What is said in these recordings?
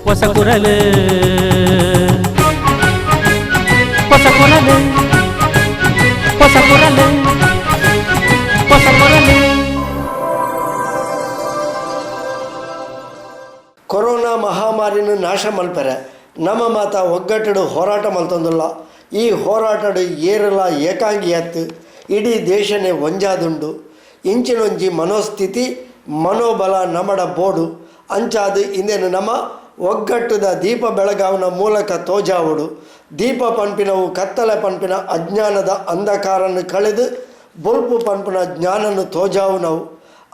ಹೊಸ ಕುರಲು ಹೊಸ ಕುರಲು ಹೊಸ ಕುರಲು ಹೊಸ ಕುರಲು. ಕೊರೋನಾ ಮಹಾಮಾರಿನ ನಾಶ ಮಲ್ಪೆರೆ ನಮ್ಮ ಮಾತ ಒಗ್ಗಟ್ಟು ಹೋರಾಟ ಮಲ್ತೊಂದುಲ್ಲ. ಈ ಹೋರಾಟಡು ಏರಲ ಏಕಾಂಗಿ ಎತ್ತು ಇಡೀ ದೇಶನೇ ಒಂಜಾದುಂಡು. ಇಂಚಿನೊಂಜಿ ಮನೋಸ್ಥಿತಿ ಮನೋಬಲ ನಮಡ ಬೋಡು ಅಂಚಾದು ಇಂದೇನು ನಮ್ಮ ಒಗ್ಗಟ್ಟುದ ದೀಪ ಬೆಳಗಾವನ ಮೂಲಕ ತೋಜಾವುಡು. ದೀಪ ಪಂಪಿನವು ಕತ್ತಲೆ ಪಂಪಿನ ಅಜ್ಞಾನದ ಅಂಧಕಾರನ್ನು ಕಳೆದು ಬೊಲ್ಪು ಪಂಪಿನ ಜ್ಞಾನನ್ನು ತೋಜಾವು ನಾವು.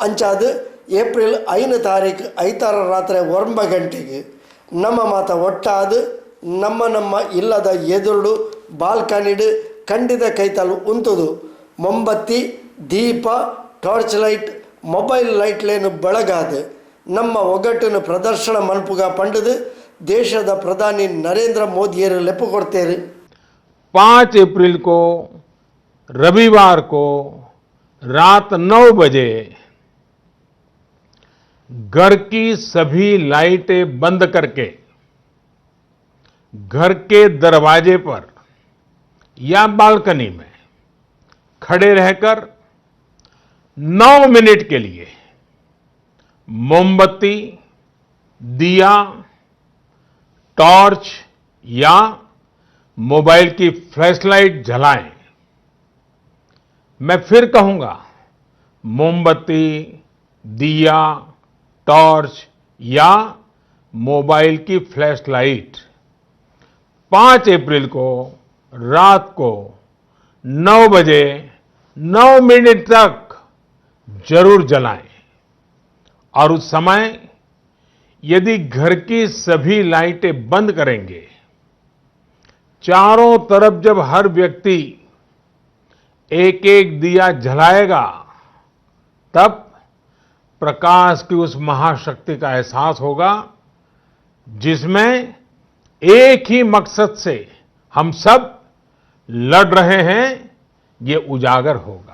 ಅಂಚಾದು ಏಪ್ರಿಲ್ 5 ತಾರೀಕು ಐತಾರ ರಾತ್ರಿ 9 ಗಂಟೆಗೆ ನಮ್ಮ ಮಾತ ಒಟ್ಟಾದು ನಮ್ಮ ಇಲ್ಲದ ಎದುರುಡು ಬಾಲ್ಕನಿಡು ಖಂಡಿತ ಕೈತಲು ಉಂತುದು ಮೊಂಬತ್ತಿ ದೀಪ ಟಾರ್ಚ್ ಲೈಟ್ ಮೊಬೈಲ್ ಲೈಟ್ಲೇನು ಬೆಳಗಾದು ನಮ್ಮ ಒಗ್ಗಟ್ಟನ್ನು ಪ್ರದರ್ಶನ ಮಲ್ಪುಗ ಪಂಡದು ದೇಶದ ಪ್ರಧಾನಿ ನರೇಂದ್ರ ಮೋದಿಯರು ಲೆಪ್ಪು ಕೊಡ್ತೇರು. 5 अप्रैल को रविवार को रात 9 बजे घर की सभी लाइटें बंद करके घर के दरवाजे पर या बालकनी में खड़े रहकर 9 मिनट के लिए मोमबत्ती, दिया, टॉर्च या मोबाइल की फ्लैशलाइट जलाएं. मैं फिर कहूंगा, मोमबत्ती, दिया, टॉर्च या मोबाइल की फ्लैशलाइट 5 अप्रैल को रात को 9 बजे 9 मिनट तक जरूर जलाएं. और उस समय यदि घर की सभी लाइटें बंद करेंगे, चारों तरफ जब हर व्यक्ति एक एक दिया जलाएगा, तब प्रकाश की उस महाशक्ति का एहसास होगा जिसमें एक ही मकसद से हम सब लड़ रहे हैं, ये उजागर होगा.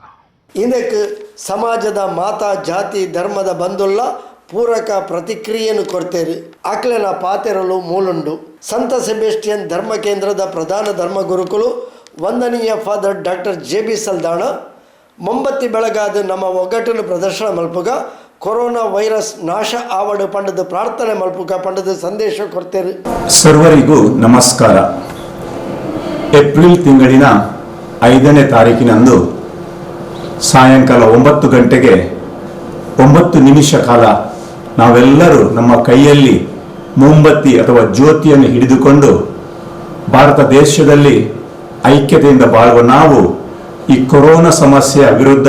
ಇದಕ್ಕೆ ಸಮಾಜದ ಮಾತಾ ಜಾತಿ ಧರ್ಮದ ಬಂಧುಲ್ಲ ಪೂರಕ ಪ್ರತಿಕ್ರಿಯೆಯನ್ನು ಕೊಡ್ತೇವೆ. ಆಕ್ಲೆನ ಪಾತೆರಲು ಮೂಲುಂಡು. ಸಂತ ಸೆಬೆಸ್ಟಿಯನ್ ಧರ್ಮ ಕೇಂದ್ರದ ಪ್ರಧಾನ ಧರ್ಮಗುರುಗಳು ವಂದನೀಯ ಫಾದರ್ ಡಾಕ್ಟರ್ JB ಸಲ್ದಾಣ ಮೊಂಬತ್ತಿ ಬೆಳಗಾದ ನಮ್ಮ ಒಗ್ಗಟ್ಟನ್ನು ಪ್ರದರ್ಶನ ಮಲ್ಪುಗ ಕೊರೋನಾ ವೈರಸ್ ನಾಶ ಆವಡು ಪಂಡದ ಪ್ರಾರ್ಥನೆ ಮಲ್ಪುಗ ಪಂಡದ ಸಂದೇಶ ಕೊಡ್ತೇವೆ. ಸರ್ವರಿಗೂ ನಮಸ್ಕಾರ. ಏಪ್ರಿಲ್ ತಿಂಗಳಿನ 5ನೇ ತಾರೀಕಿನಂದು ಸಾಯಂಕಾಲ 9 ಗಂಟೆಗೆ 9 ನಿಮಿಷ ಕಾಲ ನಾವೆಲ್ಲರೂ ನಮ್ಮ ಕೈಯಲ್ಲಿ ಮೊಂಬತ್ತಿ ಅಥವಾ ಜ್ಯೋತಿಯನ್ನು ಹಿಡಿದುಕೊಂಡು ಭಾರತ ದೇಶದಲ್ಲಿ ಐಕ್ಯತೆಯಿಂದ ಬಾಳುವ ನಾವು ಈ ಕೊರೋನಾ ಸಮಸ್ಯೆಯ ವಿರುದ್ಧ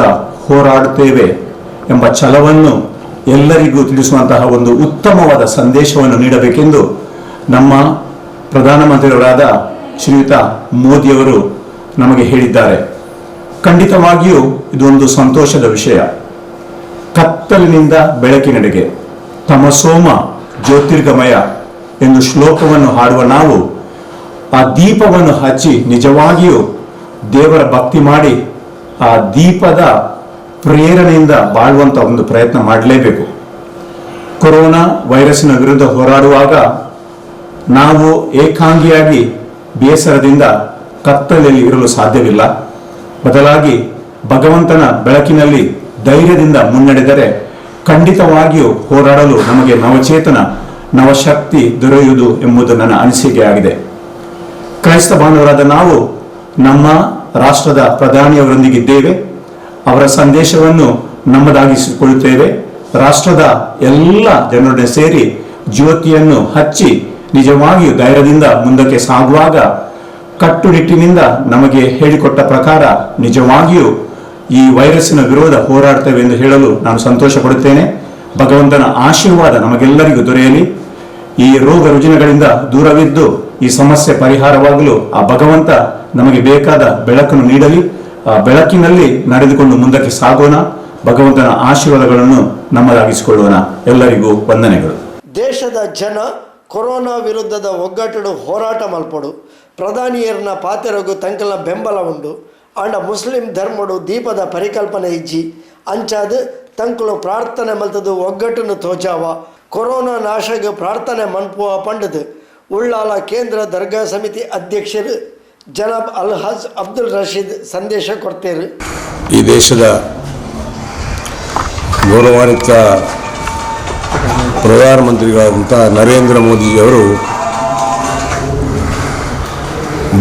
ಹೋರಾಡುತ್ತೇವೆ ಎಂಬ ಛಲವನ್ನು ಎಲ್ಲರಿಗೂ ತಿಳಿಸುವಂತಹ ಒಂದು ಉತ್ತಮವಾದ ಸಂದೇಶವನ್ನು ನೀಡಬೇಕೆಂದು ನಮ್ಮ ಪ್ರಧಾನಮಂತ್ರಿಯವರಾದ ಶ್ರೀಯುತ ಮೋದಿಯವರು ನಮಗೆ ಹೇಳಿದ್ದಾರೆ. ಖಂಡಿತವಾಗಿಯೂ ಇದೊಂದು ಸಂತೋಷದ ವಿಷಯ. ಕತ್ತಲಿನಿಂದ ಬೆಳಕಿನೆಡೆಗೆ ತಮಸೋಮ ಜ್ಯೋತಿರ್ಗಮಯ ಎಂದು ಶ್ಲೋಕವನ್ನು ಹಾಡುವ ನಾವು ಆ ದೀಪವನ್ನು ಹಚ್ಚಿ ನಿಜವಾಗಿಯೂ ದೇವರ ಭಕ್ತಿ ಮಾಡಿ ಆ ದೀಪದ ಪ್ರೇರಣೆಯಿಂದ ಬಾಳುವಂತ ಒಂದು ಪ್ರಯತ್ನ ಮಾಡಲೇಬೇಕು. ಕೊರೋನಾ ವೈರಸ್ಸಿನ ವಿರುದ್ಧ ಹೋರಾಡುವಾಗ ನಾವು ಏಕಾಂಗಿಯಾಗಿ ಬೇಸರದಿಂದ ಕತ್ತಲೆಯಲ್ಲಿ ಇರಲು ಸಾಧ್ಯವಿಲ್ಲ. ಬದಲಾಗಿ ಭಗವಂತನ ಬೆಳಕಿನಲ್ಲಿ ಧೈರ್ಯದಿಂದ ಮುನ್ನಡೆದರೆ ಖಂಡಿತವಾಗಿಯೂ ಹೋರಾಡಲು ನಮಗೆ ನವಚೇತನ ನವಶಕ್ತಿ ದೊರೆಯುವುದು ಎಂಬುದು ನನ್ನ ಅನಿಸಿಕೆಯಾಗಿದೆ. ಕ್ರೈಸ್ತ ಬಾಂಧವರಾದ ನಾವು ನಮ್ಮ ರಾಷ್ಟ್ರದ ಪ್ರಧಾನಿಯವರೊಂದಿಗಿದ್ದೇವೆ. ಅವರ ಸಂದೇಶವನ್ನು ನಮ್ಮದಾಗಿಸಿಕೊಳ್ಳುತ್ತೇವೆ. ರಾಷ್ಟ್ರದ ಎಲ್ಲ ಜನರೊಡನೆ ಸೇರಿ ಜ್ಯೋತಿಯನ್ನು ಹಚ್ಚಿ ನಿಜವಾಗಿಯೂ ಧೈರ್ಯದಿಂದ ಮುಂದಕ್ಕೆ ಸಾಗುವಾಗ ಕಟ್ಟುನಿಟ್ಟಿನಿಂದ ನಮಗೆ ಹೇಳಿಕೊಟ್ಟ ಪ್ರಕಾರ ನಿಜವಾಗಿಯೂ ಈ ವೈರಸ್ಸಿನ ವಿರೋಧ ಹೋರಾಡ್ತೇವೆ ಎಂದು ಹೇಳಲು ನಾನು ಸಂತೋಷ ಪಡುತ್ತೇನೆ. ಭಗವಂತನ ಆಶೀರ್ವಾದ ನಮಗೆಲ್ಲರಿಗೂ ದೊರೆಯಲಿ. ಈ ರೋಗ ರುಜಿನಗಳಿಂದ ದೂರವಿದ್ದು ಈ ಸಮಸ್ಯೆ ಪರಿಹಾರವಾಗಲು ಆ ಭಗವಂತ ನಮಗೆ ಬೇಕಾದ ಬೆಳಕನ್ನು ನೀಡಲಿ. ಆ ಬೆಳಕಿನಲ್ಲಿ ನಡೆದುಕೊಂಡು ಮುಂದಕ್ಕೆ ಸಾಗೋಣ. ಭಗವಂತನ ಆಶೀರ್ವಾದಗಳನ್ನು ನಮ್ಮದಾಗಿಸಿಕೊಳ್ಳೋಣ. ಎಲ್ಲರಿಗೂ ವಂದನೆಗಳು. ದೇಶದ ಜನ ಕೊರೋನಾ ವಿರುದ್ಧದ ಒಗ್ಗಟ್ಟು ಹೋರಾಟ ಮಲ್ಪಡು ಪ್ರಧಾನಿಯರನ್ನ ಪಾತೆರಗು ತಂಕಲ್ನ ಬೆಂಬಲ ಉಂಡು. ಅಂಡ ಮುಸ್ಲಿಂ ಧರ್ಮಡು ದೀಪದ ಪರಿಕಲ್ಪನೆ ಇಜ್ಜಿ ಅಂಚಾದು ತಂಕಲು ಪ್ರಾರ್ಥನೆ ಮಲ್ತದು ಒಗ್ಗಟ್ಟನ್ನು ತೋಜಾವ. ಕೊರೋನಾ ನಾಶಕ್ಕೆ ಪ್ರಾರ್ಥನೆ ಮನ್ಪುವ ಪಂಡದು ಉಳ್ಳಾಲ ಕೇಂದ್ರ ದರ್ಗಾ ಸಮಿತಿ ಅಧ್ಯಕ್ಷರು ಜನಾಬ್ ಅಲ್ಹಾಜ್ ಅಬ್ದುಲ್ ರಶೀದ್ ಸಂದೇಶ ಕೊಡ್ತೇರು. ಈ ದೇಶದ ಗೌರವಾನ್ವಿತ ಪ್ರಧಾನಮಂತ್ರಿಗಳಾದಂಥ ನರೇಂದ್ರ ಮೋದಿಜಿಯವರು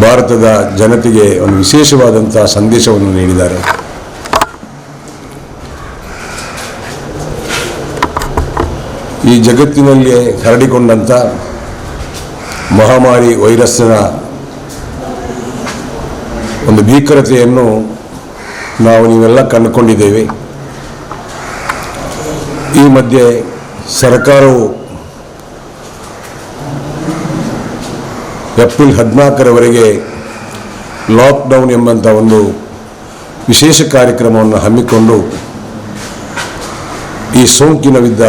ಭಾರತದ ಜನತೆಗೆ ಒಂದು ವಿಶೇಷವಾದಂಥ ಸಂದೇಶವನ್ನು ನೀಡಿದ್ದಾರೆ. ಈ ಜಗತ್ತಿನಲ್ಲಿ ಹರಡಿಕೊಂಡಂಥ ಮಹಾಮಾರಿ ವೈರಸ್ಸಿನ ಒಂದು ಭೀಕರತೆಯನ್ನು ನೀವೆಲ್ಲ ಕಂಡುಕೊಂಡಿದ್ದೇವೆ. ಈ ಮಧ್ಯೆ ಸರ್ಕಾರವು ಏಪ್ರಿಲ್ 14ರವರೆಗೆ ಲಾಕ್ಡೌನ್ ಎಂಬಂಥ ಒಂದು ವಿಶೇಷ ಕಾರ್ಯಕ್ರಮವನ್ನು ಹಮ್ಮಿಕೊಂಡು ಈ ಸೋಂಕಿನ ವಿರುದ್ಧ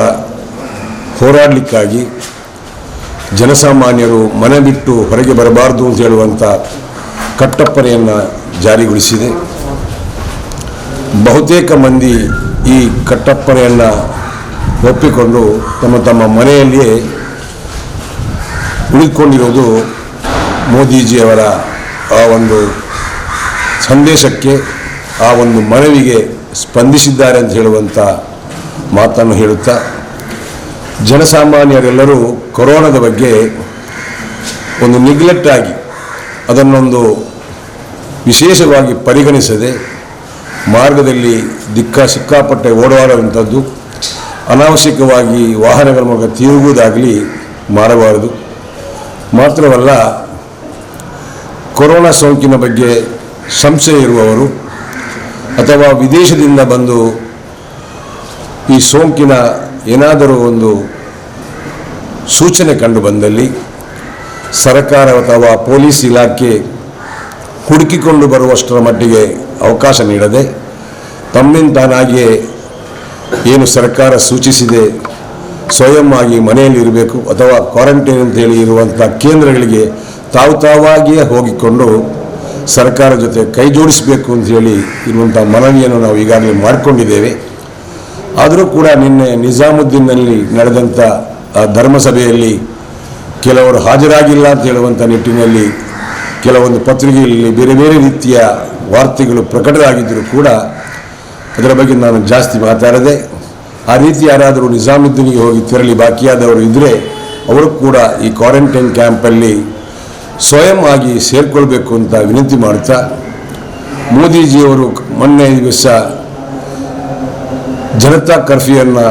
ಹೋರಾಡಲಿಕ್ಕಾಗಿ ಜನಸಾಮಾನ್ಯರು ಮನೆ ಬಿಟ್ಟು ಹೊರಗೆ ಬರಬಾರದು ಅಂತ ಹೇಳುವಂಥ ಕಟ್ಟಪ್ಪಣೆಯನ್ನು ಜಾರಿಗೊಳಿಸಿದೆ. ಬಹುತೇಕ ಮಂದಿ ಈ ಕಟ್ಟಪ್ಪಣೆಯನ್ನು ಒಪ್ಪಿಕೊಂಡು ತಮ್ಮ ತಮ್ಮ ಮನೆಯಲ್ಲಿಯೇ ಉಳಿದುಕೊಂಡಿರೋದು ಮೋದಿಜಿಯವರ ಆ ಒಂದು ಸಂದೇಶಕ್ಕೆ, ಆ ಒಂದು ಮನವಿಗೆ ಸ್ಪಂದಿಸಿದ್ದಾರೆ ಅಂತ ಹೇಳುವಂಥ ಮಾತನ್ನು ಹೇಳುತ್ತಾ, ಜನಸಾಮಾನ್ಯರೆಲ್ಲರೂ ಕೊರೋನಾದ ಬಗ್ಗೆ ಒಂದು ನೆಗ್ಲೆಕ್ಟ್ ಆಗಿ ಅದನ್ನೊಂದು ವಿಶೇಷವಾಗಿ ಪರಿಗಣಿಸದೆ ಮಾರ್ಗದಲ್ಲಿ ಸಿಕ್ಕಾಪಟ್ಟೆ ಓಡಾಡುವಂಥದ್ದು, ಅನಾವಶ್ಯಕವಾಗಿ ವಾಹನಗಳ ಮೂಲಕ ತಿರುಗುವುದಾಗಲಿ ಮಾಡಬಾರದು. ಮಾತ್ರವಲ್ಲ, ಕೊರೋನಾ ಸೋಂಕಿನ ಬಗ್ಗೆ ಸಂಶಯ ಇರುವವರು ಅಥವಾ ವಿದೇಶದಿಂದ ಬಂದು ಈ ಸೋಂಕಿನ ಏನಾದರೂ ಒಂದು ಸೂಚನೆ ಕಂಡು ಬಂದಲ್ಲಿ ಸರ್ಕಾರ ಅಥವಾ ಪೊಲೀಸ್ ಇಲಾಖೆ ಹುಡುಕಿಕೊಂಡು ಬರುವಷ್ಟರ ಮಟ್ಟಿಗೆ ಅವಕಾಶ ನೀಡದೆ ತಮ್ಮಿಂದ ತಾನಾಗಿಯೇ ಏನು ಸರ್ಕಾರ ಸೂಚಿಸಿದೆ ಸ್ವಯಂ ಆಗಿ ಮನೆಯಲ್ಲಿರಬೇಕು ಅಥವಾ ಕ್ವಾರಂಟೈನ್ ಅಂತೇಳಿ ಇರುವಂಥ ಕೇಂದ್ರಗಳಿಗೆ ತಾವಾಗಿಯೇ ಹೋಗಿಕೊಂಡು ಸರ್ಕಾರ ಜೊತೆ ಕೈ ಜೋಡಿಸಬೇಕು ಅಂತೇಳಿ ಇರುವಂಥ ಮನವಿಯನ್ನು ನಾವು ಈಗಾಗಲೇ ಮಾಡಿಕೊಂಡಿದ್ದೇವೆ. ಆದರೂ ಕೂಡ ನಿನ್ನೆ ನಿಜಾಮುದ್ದೀನ್ನಲ್ಲಿ ನಡೆದಂಥ ಧರ್ಮಸಭೆಯಲ್ಲಿ ಕೆಲವರು ಹಾಜರಾಗಿಲ್ಲ ಅಂತ ಹೇಳುವಂಥ ನಿಟ್ಟಿನಲ್ಲಿ ಕೆಲವೊಂದು ಪತ್ರಿಕೆಯಲ್ಲಿ ಬೇರೆ ಬೇರೆ ರೀತಿಯ ವಾರ್ತೆಗಳು ಪ್ರಕಟವಾಗಿದ್ದರೂ ಕೂಡ ಅದರ ಬಗ್ಗೆ ನಾನು ಜಾಸ್ತಿ ಮಾತಾಡದೆ, ಆ ರೀತಿ ಯಾರಾದರೂ ನಿಜಾಮುದ್ದೀನಿಗೆ ಹೋಗಿ ತೆರಳಿ ಬಾಕಿಯಾದವರು ಇದ್ದರೆ ಅವರು ಕೂಡ ಈ ಕ್ವಾರಂಟೈನ್ ಕ್ಯಾಂಪಲ್ಲಿ ಸ್ವಯಂ ಆಗಿ ಸೇರಿಕೊಳ್ಬೇಕು ಅಂತ ವಿನಂತಿ ಮಾಡ್ತಾ, ಮೋದಿಜಿಯವರು ಮೊನ್ನೆ ದಿವಸ ಜನತಾ ಕರ್ಫ್ಯೂವನ್ನು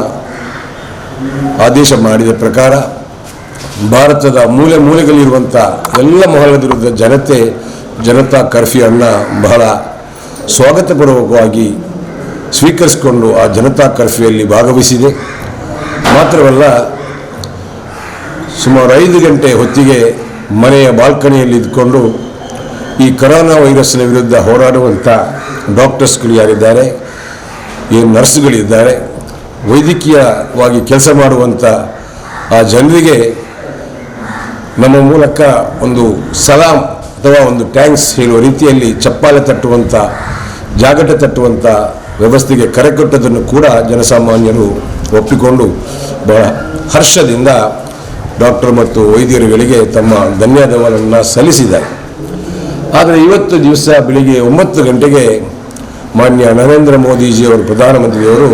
ಆದೇಶ ಮಾಡಿದ ಪ್ರಕಾರ ಭಾರತದ ಮೂಲೆ ಮೂಲೆಗಳಿರುವಂಥ ಎಲ್ಲ ಮೊಹಲ್ಲದಿರುವ ಜನತೆ ಜನತಾ ಕರ್ಫ್ಯೂವನ್ನು ಬಹಳ ಸ್ವಾಗತಪೂರ್ವಕವಾಗಿ ಸ್ವೀಕರಿಸಿಕೊಂಡು ಆ ಜನತಾ ಕರ್ಫ್ಯೂಯಲ್ಲಿ ಭಾಗವಹಿಸಿದೆ. ಮಾತ್ರವಲ್ಲ, ಸುಮಾರು 5 ಗಂಟೆ ಹೊತ್ತಿಗೆ ಮನೆಯ ಬಾಲ್ಕನಿಯಲ್ಲಿ ಇದ್ದುಕೊಂಡು ಈ ಕೊರೋನಾ ವೈರಸ್ಸಿನ ವಿರುದ್ಧ ಹೋರಾಡುವಂಥ ಡಾಕ್ಟರ್ಸ್ಗಳು ಯಾರಿದ್ದಾರೆ, ಏನು ನರ್ಸ್ಗಳಿದ್ದಾರೆ, ವೈದ್ಯಕೀಯವಾಗಿ ಕೆಲಸ ಮಾಡುವಂಥ ಆ ಜನರಿಗೆ ನಮ್ಮ ಮೂಲಕ ಒಂದು ಸಲಾಂ ಅಥವಾ ಒಂದು ಥ್ಯಾಂಕ್ಸ್ ಹೇಳುವ ರೀತಿಯಲ್ಲಿ ಚಪ್ಪಾಳೆ ತಟ್ಟುವಂಥ, ಜಾಗಟ ತಟ್ಟುವಂಥ ವ್ಯವಸ್ಥೆಗೆ ಕರೆ ಕೊಟ್ಟದನ್ನು ಕೂಡ ಜನಸಾಮಾನ್ಯರು ಒಪ್ಪಿಕೊಂಡು ಬಹಳ ಹರ್ಷದಿಂದ ಡಾಕ್ಟರ್ ಮತ್ತು ವೈದ್ಯರುಗಳಿಗೆ ತಮ್ಮ ಧನ್ಯವಾದಗಳನ್ನು ಸಲ್ಲಿಸಿದ್ದಾರೆ. ಆದರೆ ಇವತ್ತು ದಿವಸ ಬೆಳಿಗ್ಗೆ 9 ಗಂಟೆಗೆ ಮಾನ್ಯ ನರೇಂದ್ರ ಮೋದಿಜಿಯವರು ಪ್ರಧಾನಮಂತ್ರಿಯವರು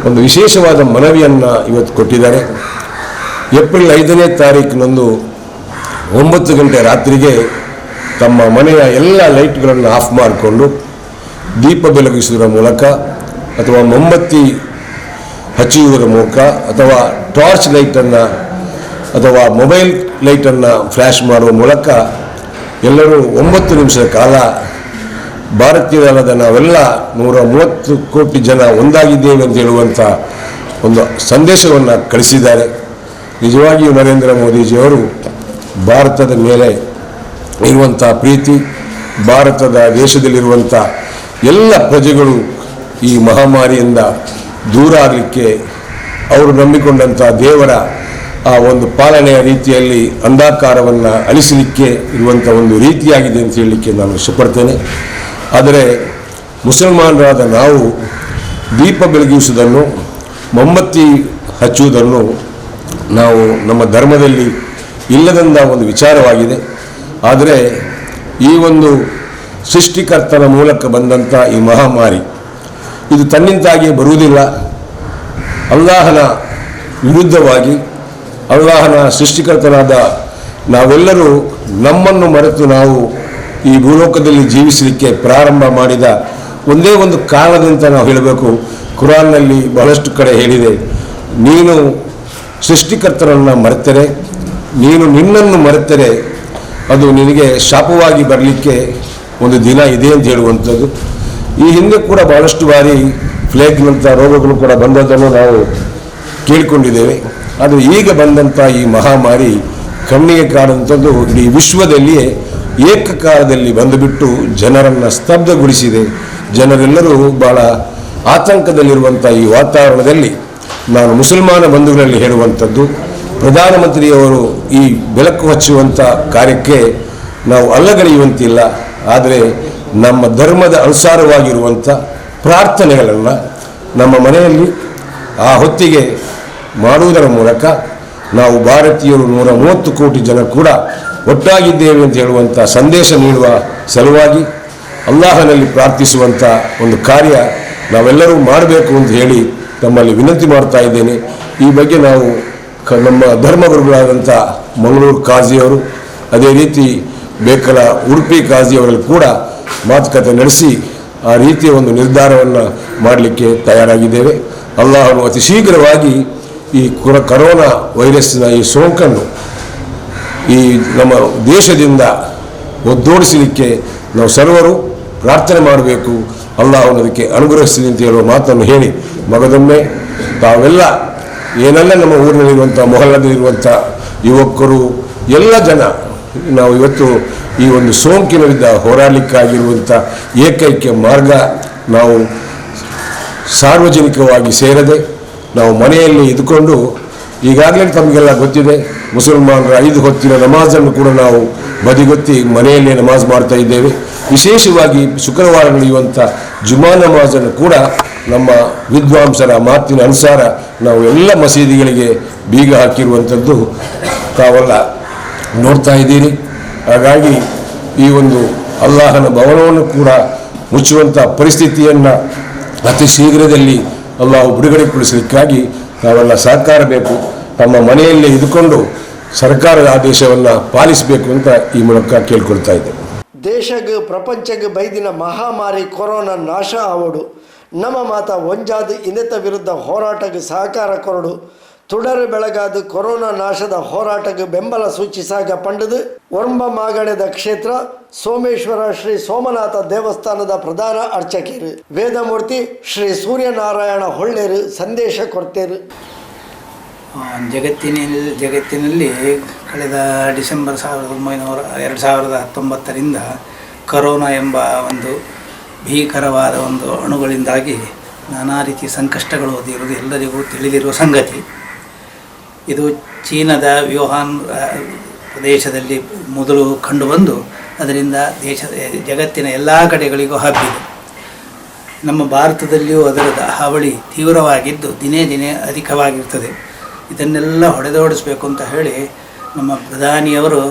ಒಂದು ವಿಶೇಷವಾದ ಮನವಿಯನ್ನು ಇವತ್ತು ಕೊಟ್ಟಿದ್ದಾರೆ. ಏಪ್ರಿಲ್ 5ನೇ ತಾರೀಕಿನಂದು 9 ಗಂಟೆ ರಾತ್ರಿಗೆ ತಮ್ಮ ಮನೆಯ ಎಲ್ಲ ಲೈಟ್ಗಳನ್ನು ಆಫ್ ಮಾಡಿಕೊಂಡು ದೀಪ ಬೆಳಗಿಸುವುದರ ಮೂಲಕ ಅಥವಾ ಮೊಂಬತ್ತಿ ಹಚ್ಚುವುದರ ಮೂಲಕ ಅಥವಾ ಟಾರ್ಚ್ ಲೈಟನ್ನು ಅಥವಾ ಮೊಬೈಲ್ ಲೈಟನ್ನು ಫ್ಲ್ಯಾಶ್ ಮಾಡುವ ಮೂಲಕ ಎಲ್ಲರೂ 9 ನಿಮಿಷದ ಕಾಲ ಭಾರತೀಯರಲ್ಲದ ನಾವೆಲ್ಲ 130 ಕೋಟಿ ಜನ ಒಂದಾಗಿದ್ದೇವೆ ಅಂತ ಹೇಳುವಂಥ ಒಂದು ಸಂದೇಶವನ್ನು ಕಳಿಸಿದ್ದಾರೆ. ನಿಜವಾಗಿಯೂ ನರೇಂದ್ರ ಮೋದಿಜಿಯವರು ಭಾರತದ ಮೇಲೆ ಇರುವಂಥ ಪ್ರೀತಿ, ಭಾರತದ ದೇಶದಲ್ಲಿರುವಂಥ ಎಲ್ಲ ಪ್ರಜೆಗಳು ಈ ಮಹಾಮಾರಿಯಿಂದ ದೂರ ಆಗಲಿಕ್ಕೆ ಅವರು ನಂಬಿಕೊಂಡಂಥ ದೇವರ ಆ ಒಂದು ಪಾಲನೆಯ ರೀತಿಯಲ್ಲಿ ಅಂಧಕಾರವನ್ನು ಅಳಿಸಲಿಕ್ಕೆ ಇರುವಂಥ ಒಂದು ರೀತಿಯಾಗಿದೆ ಅಂತ ಹೇಳಲಿಕ್ಕೆ ನಾನು ಇಷ್ಟಪಡ್ತೇನೆ. ಆದರೆ ಮುಸಲ್ಮಾನರಾದ ನಾವು ದೀಪ ಬೆಳಗಿಸುವುದನ್ನು, ಮೊಂಬತ್ತಿ ಹಚ್ಚುವುದನ್ನು ನಾವು ನಮ್ಮ ಧರ್ಮದಲ್ಲಿ ಇಲ್ಲದಂಥ ಒಂದು ವಿಚಾರವಾಗಿದೆ. ಆದರೆ ಈ ಒಂದು ಸೃಷ್ಟಿಕರ್ತನ ಮೂಲಕ ಬಂದಂಥ ಈ ಮಹಾಮಾರಿ ಇದು ತನ್ನಿಂತಾಗಿಯೇ ಬರುವುದಿಲ್ಲ. ಅಲ್ಲಾಹನ ವಿರುದ್ಧವಾಗಿ ಅಲ್ಲಾಹನ ಸೃಷ್ಟಿಕರ್ತನಾದ ನಾವೆಲ್ಲರೂ ನಮ್ಮನ್ನು ಮರೆತು ನಾವು ಈ ಭೂಲೋಕದಲ್ಲಿ ಜೀವಿಸಲಿಕ್ಕೆ ಪ್ರಾರಂಭ ಮಾಡಿದ ಒಂದೇ ಒಂದು ಕಾರಣದಂತ ನಾವು ಹೇಳಬೇಕು. ಕುರಾನ್ನಲ್ಲಿ ಬಹಳಷ್ಟು ಕಡೆ ಹೇಳಿದೆ, ನೀನು ಸೃಷ್ಟಿಕರ್ತನನ್ನು ಮರೆತರೆ, ನೀನು ನಿನ್ನನ್ನು ಮರೆತರೆ ಅದು ನಿನಗೆ ಶಾಪವಾಗಿ ಬರಲಿಕ್ಕೆ ಒಂದು ದಿನ ಇದೆ ಅಂತ ಹೇಳುವಂಥದ್ದು. ಈ ಹಿಂದೆ ಕೂಡ ಬಹಳಷ್ಟು ಬಾರಿ ಫ್ಲೇಗ್ನಂಥ ರೋಗಗಳು ಕೂಡ ಬಂದದ್ದನ್ನು ನಾವು ಕೇಳಿಕೊಂಡಿದ್ದೇವೆ. ಆದರೆ ಈಗ ಬಂದಂಥ ಈ ಮಹಾಮಾರಿ ಕಣ್ಣಿಗೆ ಕಾಣುವಂಥದ್ದು ಇಡೀ ವಿಶ್ವದಲ್ಲಿಯೇ ಏಕಕಾಲದಲ್ಲಿ ಬಂದುಬಿಟ್ಟು ಜನರನ್ನು ಸ್ತಬ್ಧಗೊಳಿಸಿದೆ. ಜನರೆಲ್ಲರೂ ಬಹಳ ಆತಂಕದಲ್ಲಿರುವಂಥ ಈ ವಾತಾವರಣದಲ್ಲಿ ನಾನು ಮುಸಲ್ಮಾನ ಬಂಧುಗಳಲ್ಲಿ ಹೇಳುವಂಥದ್ದು, ಪ್ರಧಾನಮಂತ್ರಿಯವರು ಈ ಬೆಳಕು ಹಚ್ಚುವಂಥ ಕಾರ್ಯಕ್ಕೆ ನಾವು ಅಲ್ಲಗಳೆಯುವಂತಿಲ್ಲ. ಆದರೆ ನಮ್ಮ ಧರ್ಮದ ಅನುಸಾರವಾಗಿರುವಂಥ ಪ್ರಾರ್ಥನೆಗಳನ್ನು ನಮ್ಮ ಮನೆಯಲ್ಲಿ ಆ ಹೊತ್ತಿಗೆ ಮಾಡುವುದರ ಮೂಲಕ ನಾವು ಭಾರತೀಯರು 130 ಕೋಟಿ ಜನ ಕೂಡ ಒಟ್ಟಾಗಿದ್ದೇವೆ ಅಂತ ಹೇಳುವಂಥ ಸಂದೇಶ ನೀಡುವ ಸಲುವಾಗಿ ಅಲ್ಲಾಹನಲ್ಲಿ ಪ್ರಾರ್ಥಿಸುವಂಥ ಒಂದು ಕಾರ್ಯ ನಾವೆಲ್ಲರೂ ಮಾಡಬೇಕು ಅಂತ ಹೇಳಿ ತಮ್ಮಲ್ಲಿ ವಿನಂತಿ ಮಾಡ್ತಾ ಇದ್ದೇನೆ. ಈ ಬಗ್ಗೆ ನಾವು ನಮ್ಮ ಧರ್ಮಗುರುಗಳಾದಂಥ ಮಂಗಳೂರು ಕಾಜಿಯವರು, ಅದೇ ರೀತಿ ಬೇಕಲ ಉಡುಪಿ ಕಾಜಿಯವರಲ್ಲಿ ಕೂಡ ಮಾತುಕತೆ ನಡೆಸಿ ಆ ರೀತಿಯ ಒಂದು ನಿರ್ಧಾರವನ್ನು ಮಾಡಲಿಕ್ಕೆ ತಯಾರಾಗಿದ್ದೇವೆ. ಅಲ್ಲಾಹನು ಅತಿ ಶೀಘ್ರವಾಗಿ ಈ ಕರೋನಾ ವೈರಸ್ಸಿನ ಈ ಸೋಂಕನ್ನು ಈ ನಮ್ಮ ದೇಶದಿಂದ ಒದ್ದೋಡಿಸಲಿಕ್ಕೆ ನಾವು ಸರ್ವರು ಪ್ರಾರ್ಥನೆ ಮಾಡಬೇಕು. ಅಲ್ಲಾಹನು ಅದಕ್ಕೆ ಅನುಗ್ರಹಿಸಲಿ ಅಂತ ಹೇಳುವ ಮಾತನ್ನು ಹೇಳಿ ಮಗದೊಮ್ಮೆ ತಾವೆಲ್ಲ ಏನೆಲ್ಲ ನಮ್ಮ ಊರಿನಲ್ಲಿರುವಂಥ ಮೊಹಲ್ಲದಲ್ಲಿರುವಂಥ ಯುವಕರು ಎಲ್ಲ ಜನ ನಾವು ಇವತ್ತು ಈ ಒಂದು ಸೋಂಕಿನ ವಿರುದ್ಧ ಹೋರಾಡಲಿಕ್ಕಾಗಿರುವಂಥ ಏಕೈಕ ಮಾರ್ಗ ನಾವು ಸಾರ್ವಜನಿಕವಾಗಿ ಸೇರದೆ ನಾವು ಮನೆಯಲ್ಲಿ ಇದ್ದುಕೊಂಡು, ಈಗಾಗಲೇ ತಮಗೆಲ್ಲ ಗೊತ್ತಿದೆ, ಮುಸಲ್ಮಾನರ 5 ಹೊತ್ತಿನ ನಮಾಜನ್ನು ಕೂಡ ನಾವು ಬದಿಗೊತ್ತಿ ಮನೆಯಲ್ಲೇ ನಮಾಜ್ ಮಾಡ್ತಾ ಇದ್ದೇವೆ. ವಿಶೇಷವಾಗಿ ಶುಕ್ರವಾರ ನಡೆಯುವಂಥ ಜುಮಾ ನಮಾಜನ್ನು ಕೂಡ ನಮ್ಮ ವಿದ್ವಾಂಸರ ಮಾತಿನ ಅನುಸಾರ ನಾವು ಎಲ್ಲ ಮಸೀದಿಗಳಿಗೆ ಬೀಗ ಹಾಕಿರುವಂಥದ್ದು ತಾವೆಲ್ಲ ನೋಡ್ತಾ ಇದ್ದೀರಿ. ಹಾಗಾಗಿ ಈ ಒಂದು ಅಲ್ಲಾಹನ ಭವನವನ್ನು ಕೂಡ ಮುಚ್ಚುವಂಥ ಪರಿಸ್ಥಿತಿಯನ್ನು ಅತಿ ಶೀಘ್ರದಲ್ಲಿ ಅಲ್ಲಾಹು ಬಿಡುಗಡೆಗೊಳಿಸಲಿಕ್ಕಾಗಿ ನಾವೆಲ್ಲ ಸಹಕಾರ ಬೇಕು. ನಮ್ಮ ಮನೆಯಲ್ಲೇ ಇದ್ದುಕೊಂಡು ಸರ್ಕಾರದ ಆದೇಶವನ್ನು ಪಾಲಿಸಬೇಕು ಅಂತ ಈ ಮೂಲಕ ಕೇಳ್ಕೊಳ್ತಾ ಇದ್ದೇನೆ. ದೇಶಕ್ಕೆ ಪ್ರಪಂಚಕ್ಕೆ ಬೈದಿನ ಮಹಾಮಾರಿ ಕೊರೋನಾ ನಾಶ ಆವಡು ನಮ್ಮ ಮಾತ ಒಂಜಾದ ಇನ್ನಿತ ವಿರುದ್ಧ ಹೋರಾಟಕ್ಕೆ ಸಹಕಾರ ಕೊರಡು ತುಡರು ಬೆಳಗಾದ ಕೊರೋನಾ ನಾಶದ ಹೋರಾಟಕ್ಕೆ ಬೆಂಬಲ ಸೂಚಿಸಾಗ ಪಂಡದು ಒರಂಬ ಮಾಗಣದ ಕ್ಷೇತ್ರ ಸೋಮೇಶ್ವರ ಶ್ರೀ ಸೋಮನಾಥ ದೇವಸ್ಥಾನದ ಪ್ರಧಾನ ಅರ್ಚಕರು ವೇದಮೂರ್ತಿ ಶ್ರೀ ಸೂರ್ಯನಾರಾಯಣ ಹೊಳ್ಳೆರು ಸಂದೇಶ ಕೊಡ್ತೇರು. ಜಗತ್ತಿನಲ್ಲಿ ಕಳೆದ ಡಿಸೆಂಬರ್ 2019ರಿಂದ ಕರೋನಾ ಎಂಬ ಒಂದು ಭೀಕರವಾದ ಒಂದು ಅಣುಗಳಿಂದಾಗಿ ನಾನಾ ರೀತಿಯ ಸಂಕಷ್ಟಗಳು ಓದಿರುವುದು ಎಲ್ಲರಿಗೂ ತಿಳಿದಿರುವ ಸಂಗತಿ. ಇದು ಚೀನಾದ ವ್ಯೂಹಾನ್ ಪ್ರದೇಶದಲ್ಲಿ ಮೊದಲು ಕಂಡುಬಂದು ಅದರಿಂದ ಜಗತ್ತಿನ ಎಲ್ಲ ಕಡೆಗಳಿಗೂ ಹಬ್ಬಿದೆ. ನಮ್ಮ ಭಾರತದಲ್ಲಿಯೂ ಅದರ ಹಾವಳಿ ತೀವ್ರವಾಗಿದ್ದು ದಿನೇ ದಿನೇ ಅಧಿಕವಾಗಿರ್ತದೆ. ಇದನ್ನೆಲ್ಲ ಹೊಡೆದೋಡಿಸಬೇಕು ಅಂತ ಹೇಳಿ ನಮ್ಮ ಪ್ರಧಾನಿಯವರು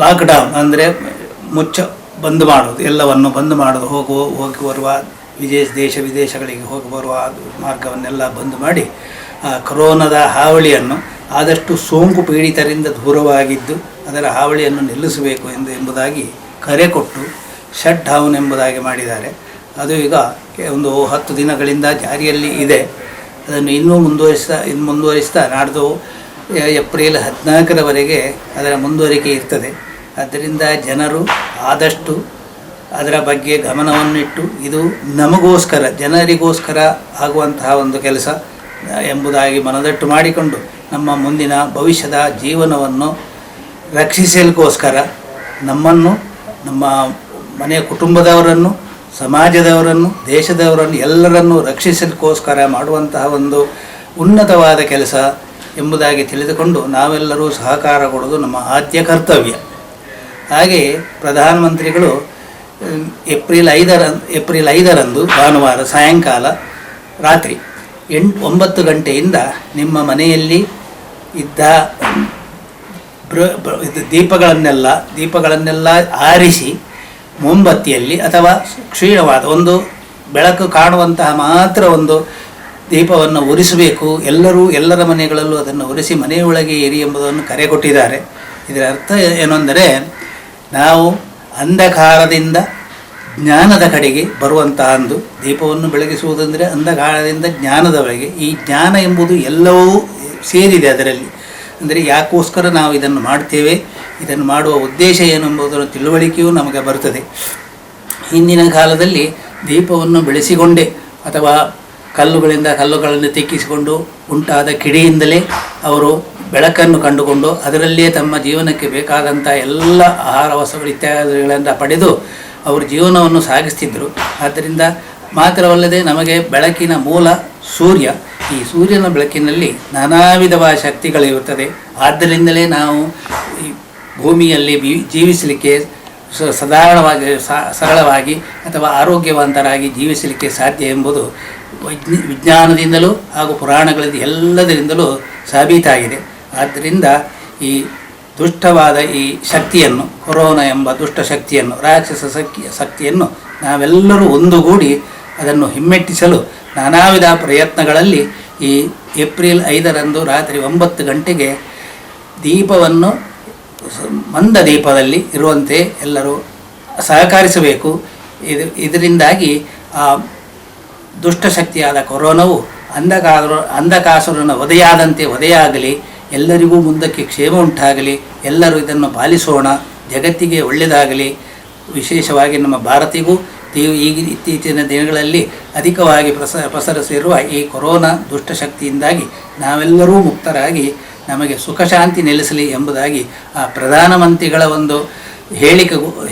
ಲಾಕ್ಡೌನ್ ಅಂದರೆ ಬಂದ್ ಮಾಡೋದು, ಎಲ್ಲವನ್ನು ಬಂದ್ ಮಾಡೋದು, ಹೋಗಿ ಬರುವ ದೇಶ ವಿದೇಶಗಳಿಗೆ ಹೋಗಿ ಬರುವ ಮಾರ್ಗವನ್ನೆಲ್ಲ ಬಂದ್ ಮಾಡಿ ಆ ಕೊರೋನಾದ ಹಾವಳಿಯನ್ನು ಆದಷ್ಟು ಸೋಂಕು ಪೀಡಿತರಿಂದ ದೂರವಾಗಿದ್ದು ಅದರ ಹಾವಳಿಯನ್ನು ನಿಲ್ಲಿಸಬೇಕು ಎಂಬುದಾಗಿ ಕರೆ ಕೊಟ್ಟು ಶಟ್ ಡೌನ್ ಎಂಬುದಾಗಿ ಮಾಡಿದ್ದಾರೆ. ಅದು ಈಗ ಒಂದು 10 ದಿನಗಳಿಂದ ಜಾರಿಯಲ್ಲಿ ಇದೆ. ಅದನ್ನು ಇನ್ನೂ ಮುಂದುವರಿಸ್ತಾ ನಾಡ್ದು ಏಪ್ರಿಲ್ 14ರವರೆಗೆ ಅದರ ಮುಂದುವರಿಕೆ ಇರ್ತದೆ. ಆದ್ದರಿಂದ ಜನರು ಆದಷ್ಟು ಅದರ ಬಗ್ಗೆ ಗಮನವನ್ನಿಟ್ಟು ಇದು ನಮಗೋಸ್ಕರ ಜನರಿಗೋಸ್ಕರ ಆಗುವಂತಹ ಒಂದು ಕೆಲಸ ಎಂಬುದಾಗಿ ಮನದಟ್ಟು ಮಾಡಿಕೊಂಡು ನಮ್ಮ ಮುಂದಿನ ಭವಿಷ್ಯದ ಜೀವನವನ್ನು ರಕ್ಷಿಸಲಿಕ್ಕೋಸ್ಕರ ನಮ್ಮನ್ನು, ನಮ್ಮ ಮನೆಯ ಕುಟುಂಬದವರನ್ನು, ಸಮಾಜದವರನ್ನು, ದೇಶದವರನ್ನು ಎಲ್ಲರನ್ನೂ ರಕ್ಷಿಸಲಿಕ್ಕೋಸ್ಕರ ಮಾಡುವಂತಹ ಒಂದು ಉನ್ನತವಾದ ಕೆಲಸ ಎಂಬುದಾಗಿ ತಿಳಿದುಕೊಂಡು ನಾವೆಲ್ಲರೂ ಸಹಕಾರ ಕೊಡೋದು ನಮ್ಮ ಆದ್ಯ ಕರ್ತವ್ಯ. ಹಾಗೆಯೇ ಪ್ರಧಾನಮಂತ್ರಿಗಳು ಏಪ್ರಿಲ್ 5ರಂದು ಭಾನುವಾರ ಸಾಯಂಕಾಲ ರಾತ್ರಿ 9 ಗಂಟೆಯಿಂದ ನಿಮ್ಮ ಮನೆಯಲ್ಲಿ ಇದ್ದ ದೀಪಗಳನ್ನೆಲ್ಲ ಆರಿಸಿ ಮೊಂಬತ್ತಿಯಲ್ಲಿ ಅಥವಾ ಕ್ಷೀಣವಾದ ಒಂದು ಬೆಳಕು ಕಾಣುವಂತಹ ಮಾತ್ರ ಒಂದು ದೀಪವನ್ನು ಉರಿಸಬೇಕು. ಎಲ್ಲರ ಮನೆಗಳಲ್ಲೂ ಅದನ್ನು ಉರಿಸಿ ಮನೆಯೊಳಗೆ ಇರಿ ಎಂಬುದನ್ನು ಕರೆ ಕೊಟ್ಟಿದ್ದಾರೆ. ಇದರ ಅರ್ಥ ಏನೆಂದರೆ ನಾವು ಅಂಧಕಾರದಿಂದ ಜ್ಞಾನದ ಕಡೆಗೆ ಬರುವಂತಹ ಒಂದು ದೀಪವನ್ನು ಬೆಳಗಿಸುವುದೆಂದರೆ ಅಂಧಕಾರದಿಂದ ಜ್ಞಾನದವರೆಗೆ. ಈ ಜ್ಞಾನ ಎಂಬುದು ಎಲ್ಲವೂ ಸೇರಿದೆ ಅದರಲ್ಲಿ. ಅಂದರೆ ಯಾಕೋಸ್ಕರ ನಾವು ಇದನ್ನು ಮಾಡ್ತೇವೆ, ಇದನ್ನು ಮಾಡುವ ಉದ್ದೇಶ ಏನು ಎಂಬುದರ ತಿಳುವಳಿಕೆಯೂ ನಮಗೆ ಬರುತ್ತದೆ. ಹಿಂದಿನ ಕಾಲದಲ್ಲಿ ದೀಪವನ್ನು ಬೆಳೆಸಿಕೊಂಡೇ ಅಥವಾ ಕಲ್ಲುಗಳನ್ನು ತೆಕ್ಕಿಸಿಕೊಂಡು ಉಂಟಾದ ಕಿಡಿಯಿಂದಲೇ ಅವರು ಬೆಳಕನ್ನು ಕಂಡುಕೊಂಡು ಅದರಲ್ಲೇ ತಮ್ಮ ಜೀವನಕ್ಕೆ ಬೇಕಾದಂಥ ಎಲ್ಲ ಆಹಾರ ವಸ್ತುಗಳು ಇತ್ಯಾದಿಗಳಿಂದ ಪಡೆದು ಅವರು ಜೀವನವನ್ನು ಸಾಗಿಸ್ತಿದ್ದರು. ಆದ್ದರಿಂದ ಮಾತ್ರವಲ್ಲದೆ ನಮಗೆ ಬೆಳಕಿನ ಮೂಲ ಸೂರ್ಯ. ಈ ಸೂರ್ಯನ ಬೆಳಕಿನಲ್ಲಿ ನಾನಾ ವಿಧವಾದ ಶಕ್ತಿಗಳಿರುತ್ತದೆ. ಆದ್ದರಿಂದಲೇ ನಾವು ಈ ಭೂಮಿಯಲ್ಲಿ ಜೀವಿಸಲಿಕ್ಕೆ ಸಾಧಾರಣವಾಗಿ ಸರಳವಾಗಿ ಅಥವಾ ಆರೋಗ್ಯವಂತರಾಗಿ ಜೀವಿಸಲಿಕ್ಕೆ ಸಾಧ್ಯ ಎಂಬುದು ವಿಜ್ಞಾನದಿಂದಲೂ ಹಾಗೂ ಪುರಾಣಗಳಿಂದ ಎಲ್ಲದರಿಂದಲೂ ಸಾಬೀತಾಗಿದೆ. ಆದ್ದರಿಂದ ಈ ದುಷ್ಟವಾದ ಈ ಶಕ್ತಿಯನ್ನು, ಕೊರೋನಾ ಎಂಬ ದುಷ್ಟ ಶಕ್ತಿಯನ್ನು, ರಾಕ್ಷಸ ಶಕ್ತಿಯನ್ನು ನಾವೆಲ್ಲರೂ ಒಂದುಗೂಡಿ ಅದನ್ನು ಹಿಮ್ಮೆಟ್ಟಿಸಲು ನಾನಾ ವಿಧ ಪ್ರಯತ್ನಗಳಲ್ಲಿ ಈ ಏಪ್ರಿಲ್ 5ರಂದು ರಾತ್ರಿ 9 ಗಂಟೆಗೆ ದೀಪವನ್ನು ಮಂದ ದೀಪದಲ್ಲಿ ಇರುವಂತೆ ಎಲ್ಲರೂ ಸಹಕರಿಸಬೇಕು. ಇದರಿಂದಾಗಿ ಆ ದುಷ್ಟಶಕ್ತಿಯಾದ ಕೊರೋನಾವು ಅಂಧಕಾಸುರನ ವಧೆಯಾಗಲಿ, ಎಲ್ಲರಿಗೂ ಮುಂದಕ್ಕೆ ಕ್ಷೇಮ ಉಂಟಾಗಲಿ, ಎಲ್ಲರೂ ಇದನ್ನು ಪಾಲಿಸೋಣ, ಜಗತ್ತಿಗೆ ಒಳ್ಳೆಯದಾಗಲಿ. ವಿಶೇಷವಾಗಿ ನಮ್ಮ ಭಾರತಿಗೂ ಇತ್ತೀಚಿನ ದಿನಗಳಲ್ಲಿ ಅಧಿಕವಾಗಿ ಪ್ರಸರಿಸಿರುವ ಈ ಕೊರೋನಾ ದುಷ್ಟಶಕ್ತಿಯಿಂದಾಗಿ ನಾವೆಲ್ಲರೂ ಮುಕ್ತರಾಗಿ ನಮಗೆ ಸುಖ ಶಾಂತಿ ನೆಲೆಸಲಿ ಎಂಬುದಾಗಿ ಆ ಪ್ರಧಾನಮಂತ್ರಿಗಳ ಒಂದು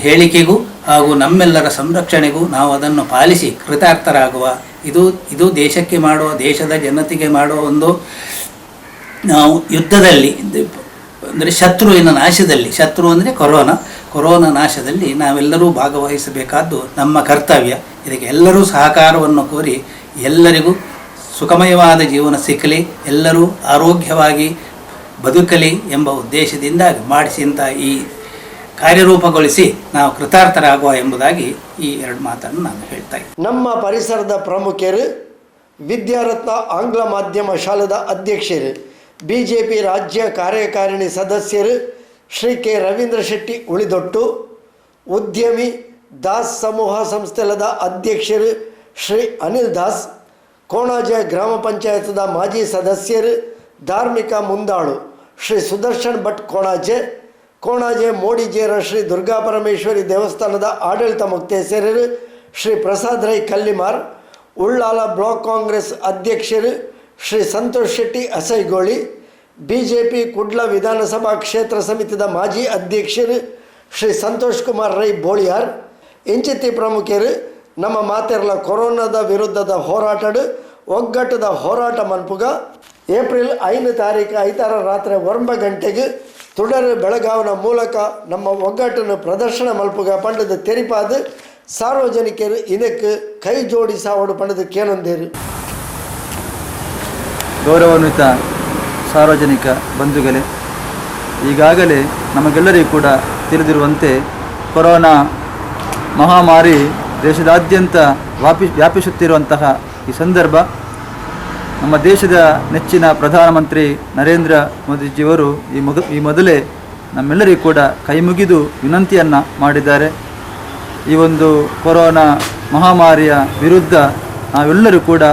ಹೇಳಿಕೆಗೂ ಹಾಗೂ ನಮ್ಮೆಲ್ಲರ ಸಂರಕ್ಷಣೆಗೂ ನಾವು ಅದನ್ನು ಪಾಲಿಸಿ ಕೃತಾರ್ಥರಾಗುವ. ಇದು ದೇಶಕ್ಕೆ ಮಾಡುವ, ದೇಶದ ಜನತೆಗೆ ಮಾಡುವ ಒಂದು ನಾವು ಯುದ್ಧದಲ್ಲಿ ಅಂದರೆ ಶತ್ರುವಿನ ನಾಶದಲ್ಲಿ, ಶತ್ರು ಅಂದರೆ ಕೊರೋನಾ ನಾಶದಲ್ಲಿ ನಾವೆಲ್ಲರೂ ಭಾಗವಹಿಸಬೇಕಾದ್ದು ನಮ್ಮ ಕರ್ತವ್ಯ. ಇದಕ್ಕೆ ಎಲ್ಲರೂ ಸಹಕಾರವನ್ನು ಕೋರಿ ಎಲ್ಲರಿಗೂ ಸುಖಮಯವಾದ ಜೀವನ ಸಿಕ್ಕಲಿ, ಎಲ್ಲರೂ ಆರೋಗ್ಯವಾಗಿ ಬದುಕಲಿ ಎಂಬ ಉದ್ದೇಶದಿಂದ ಮಾಡಿಸಿದಂಥ ಈ ಕಾರ್ಯರೂಪಗೊಳಿಸಿ ನಾವು ಕೃತಾರ್ಥರಾಗುವ ಎಂಬುದಾಗಿ ಈ 2 ಮಾತನ್ನು ನಾನು ಹೇಳ್ತಾ ಇದ್ದೀನಿ. ನಮ್ಮ ಪರಿಸರದ ಪ್ರಮುಖರು, ವಿದ್ಯಾರತ್ನ ಆಂಗ್ಲ ಮಾಧ್ಯಮ ಶಾಲೆದ ಅಧ್ಯಕ್ಷರು, ಬಿಜೆಪಿ ರಾಜ್ಯ ಕಾರ್ಯಕಾರಿಣಿ ಸದಸ್ಯರು ಶ್ರೀ ಕೆ ರವೀಂದ್ರ ಶೆಟ್ಟಿ ಉಳಿದೊಟ್ಟು, ಉದ್ಯಮಿ ದಾಸ್ ಸಮೂಹ ಸಂಸ್ಥೆಲದ ಅಧ್ಯಕ್ಷರು ಶ್ರೀ ಅನಿಲ್ ದಾಸ್, ಕೋಣಾಜೆ ಗ್ರಾಮ ಪಂಚಾಯತದ ಮಾಜಿ ಸದಸ್ಯರು, ಧಾರ್ಮಿಕ ಮುಂದಾಳು ಶ್ರೀ ಸುದರ್ಶನ್ ಭಟ್ ಕೋಣಾಜೆ ಮೋಡಿಜೇರ ಶ್ರೀ ದುರ್ಗಾಪರಮೇಶ್ವರಿ ದೇವಸ್ಥಾನದ ಆಡಳಿತ ಮುಕ್ತೇಶ್ವರರು ಶ್ರೀ ಪ್ರಸಾದ್ ರೈ ಕಲ್ಲಿಮಾರ್, ಉಳ್ಳಾಲ ಬ್ಲಾಕ್ ಕಾಂಗ್ರೆಸ್ ಅಧ್ಯಕ್ಷರು ಶ್ರೀ ಸಂತೋಷ್ ಶೆಟ್ಟಿ ಅಸೈಗೋಳಿ, ಬಿಜೆಪಿ ಕುಡ್ಲ ವಿಧಾನಸಭಾ ಕ್ಷೇತ್ರ ಸಮಿತಿದ ಮಾಜಿ ಅಧ್ಯಕ್ಷರು ಶ್ರೀ ಸಂತೋಷ್ ಕುಮಾರ್ ರೈ ಬೋಳಿಯಾರ್, ಇಂಚಿತಿ ಪ್ರಮುಖರು ನಮ್ಮ ಮಾತೆರಲ ಕೊರೋನಾದ ವಿರುದ್ಧದ ಹೋರಾಟಡು ಒಗ್ಗಟ್ಟದ ಹೋರಾಟ ಮನ್ಪುಗ ಏಪ್ರಿಲ್ 5 ತಾರೀಕು 5 ರಾತ್ರಿ 9 ಗಂಟೆಗೆ ತುಡರು ಬೆಳಗಾವಿನ ಮೂಲಕ ನಮ್ಮ ಒಗ್ಗಟ್ಟನ್ನು ಪ್ರದರ್ಶನ ಮಲ್ಪುಗ ಪಂಡದ ತೆರಿಪಾದ ಸಾರ್ವಜನಿಕರು ಇದಕ್ಕೆ ಕೈ ಜೋಡಿ ಸಾವಡು ಪಂಡದ ಕೇಳೊಂದೇರು. ಗೌರವಾನ್ವಿತ ಸಾರ್ವಜನಿಕ ಬಂಧುಗಳೇ, ಈಗಾಗಲೇ ನಮಗೆಲ್ಲರಿಗೂ ಕೂಡ ತಿಳಿದಿರುವಂತೆ ಕೊರೋನಾ ಮಹಾಮಾರಿ ದೇಶದಾದ್ಯಂತ ವ್ಯಾಪಿಸುತ್ತಿರುವಂತಹ ಈ ಸಂದರ್ಭ ನಮ್ಮ ದೇಶದ ನೆಚ್ಚಿನ ಪ್ರಧಾನಮಂತ್ರಿ ನರೇಂದ್ರ ಮೋದಿಜಿಯವರು ಈ ಮೊದಲೇ ನಮ್ಮೆಲ್ಲರಿಗೂ ಕೂಡ ಕೈಮುಗಿದು ವಿನಂತಿಯನ್ನು ಮಾಡಿದ್ದಾರೆ. ಈ ಒಂದು ಕೊರೋನಾ ಮಹಾಮಾರಿಯ ವಿರುದ್ಧ ನಾವೆಲ್ಲರೂ ಕೂಡ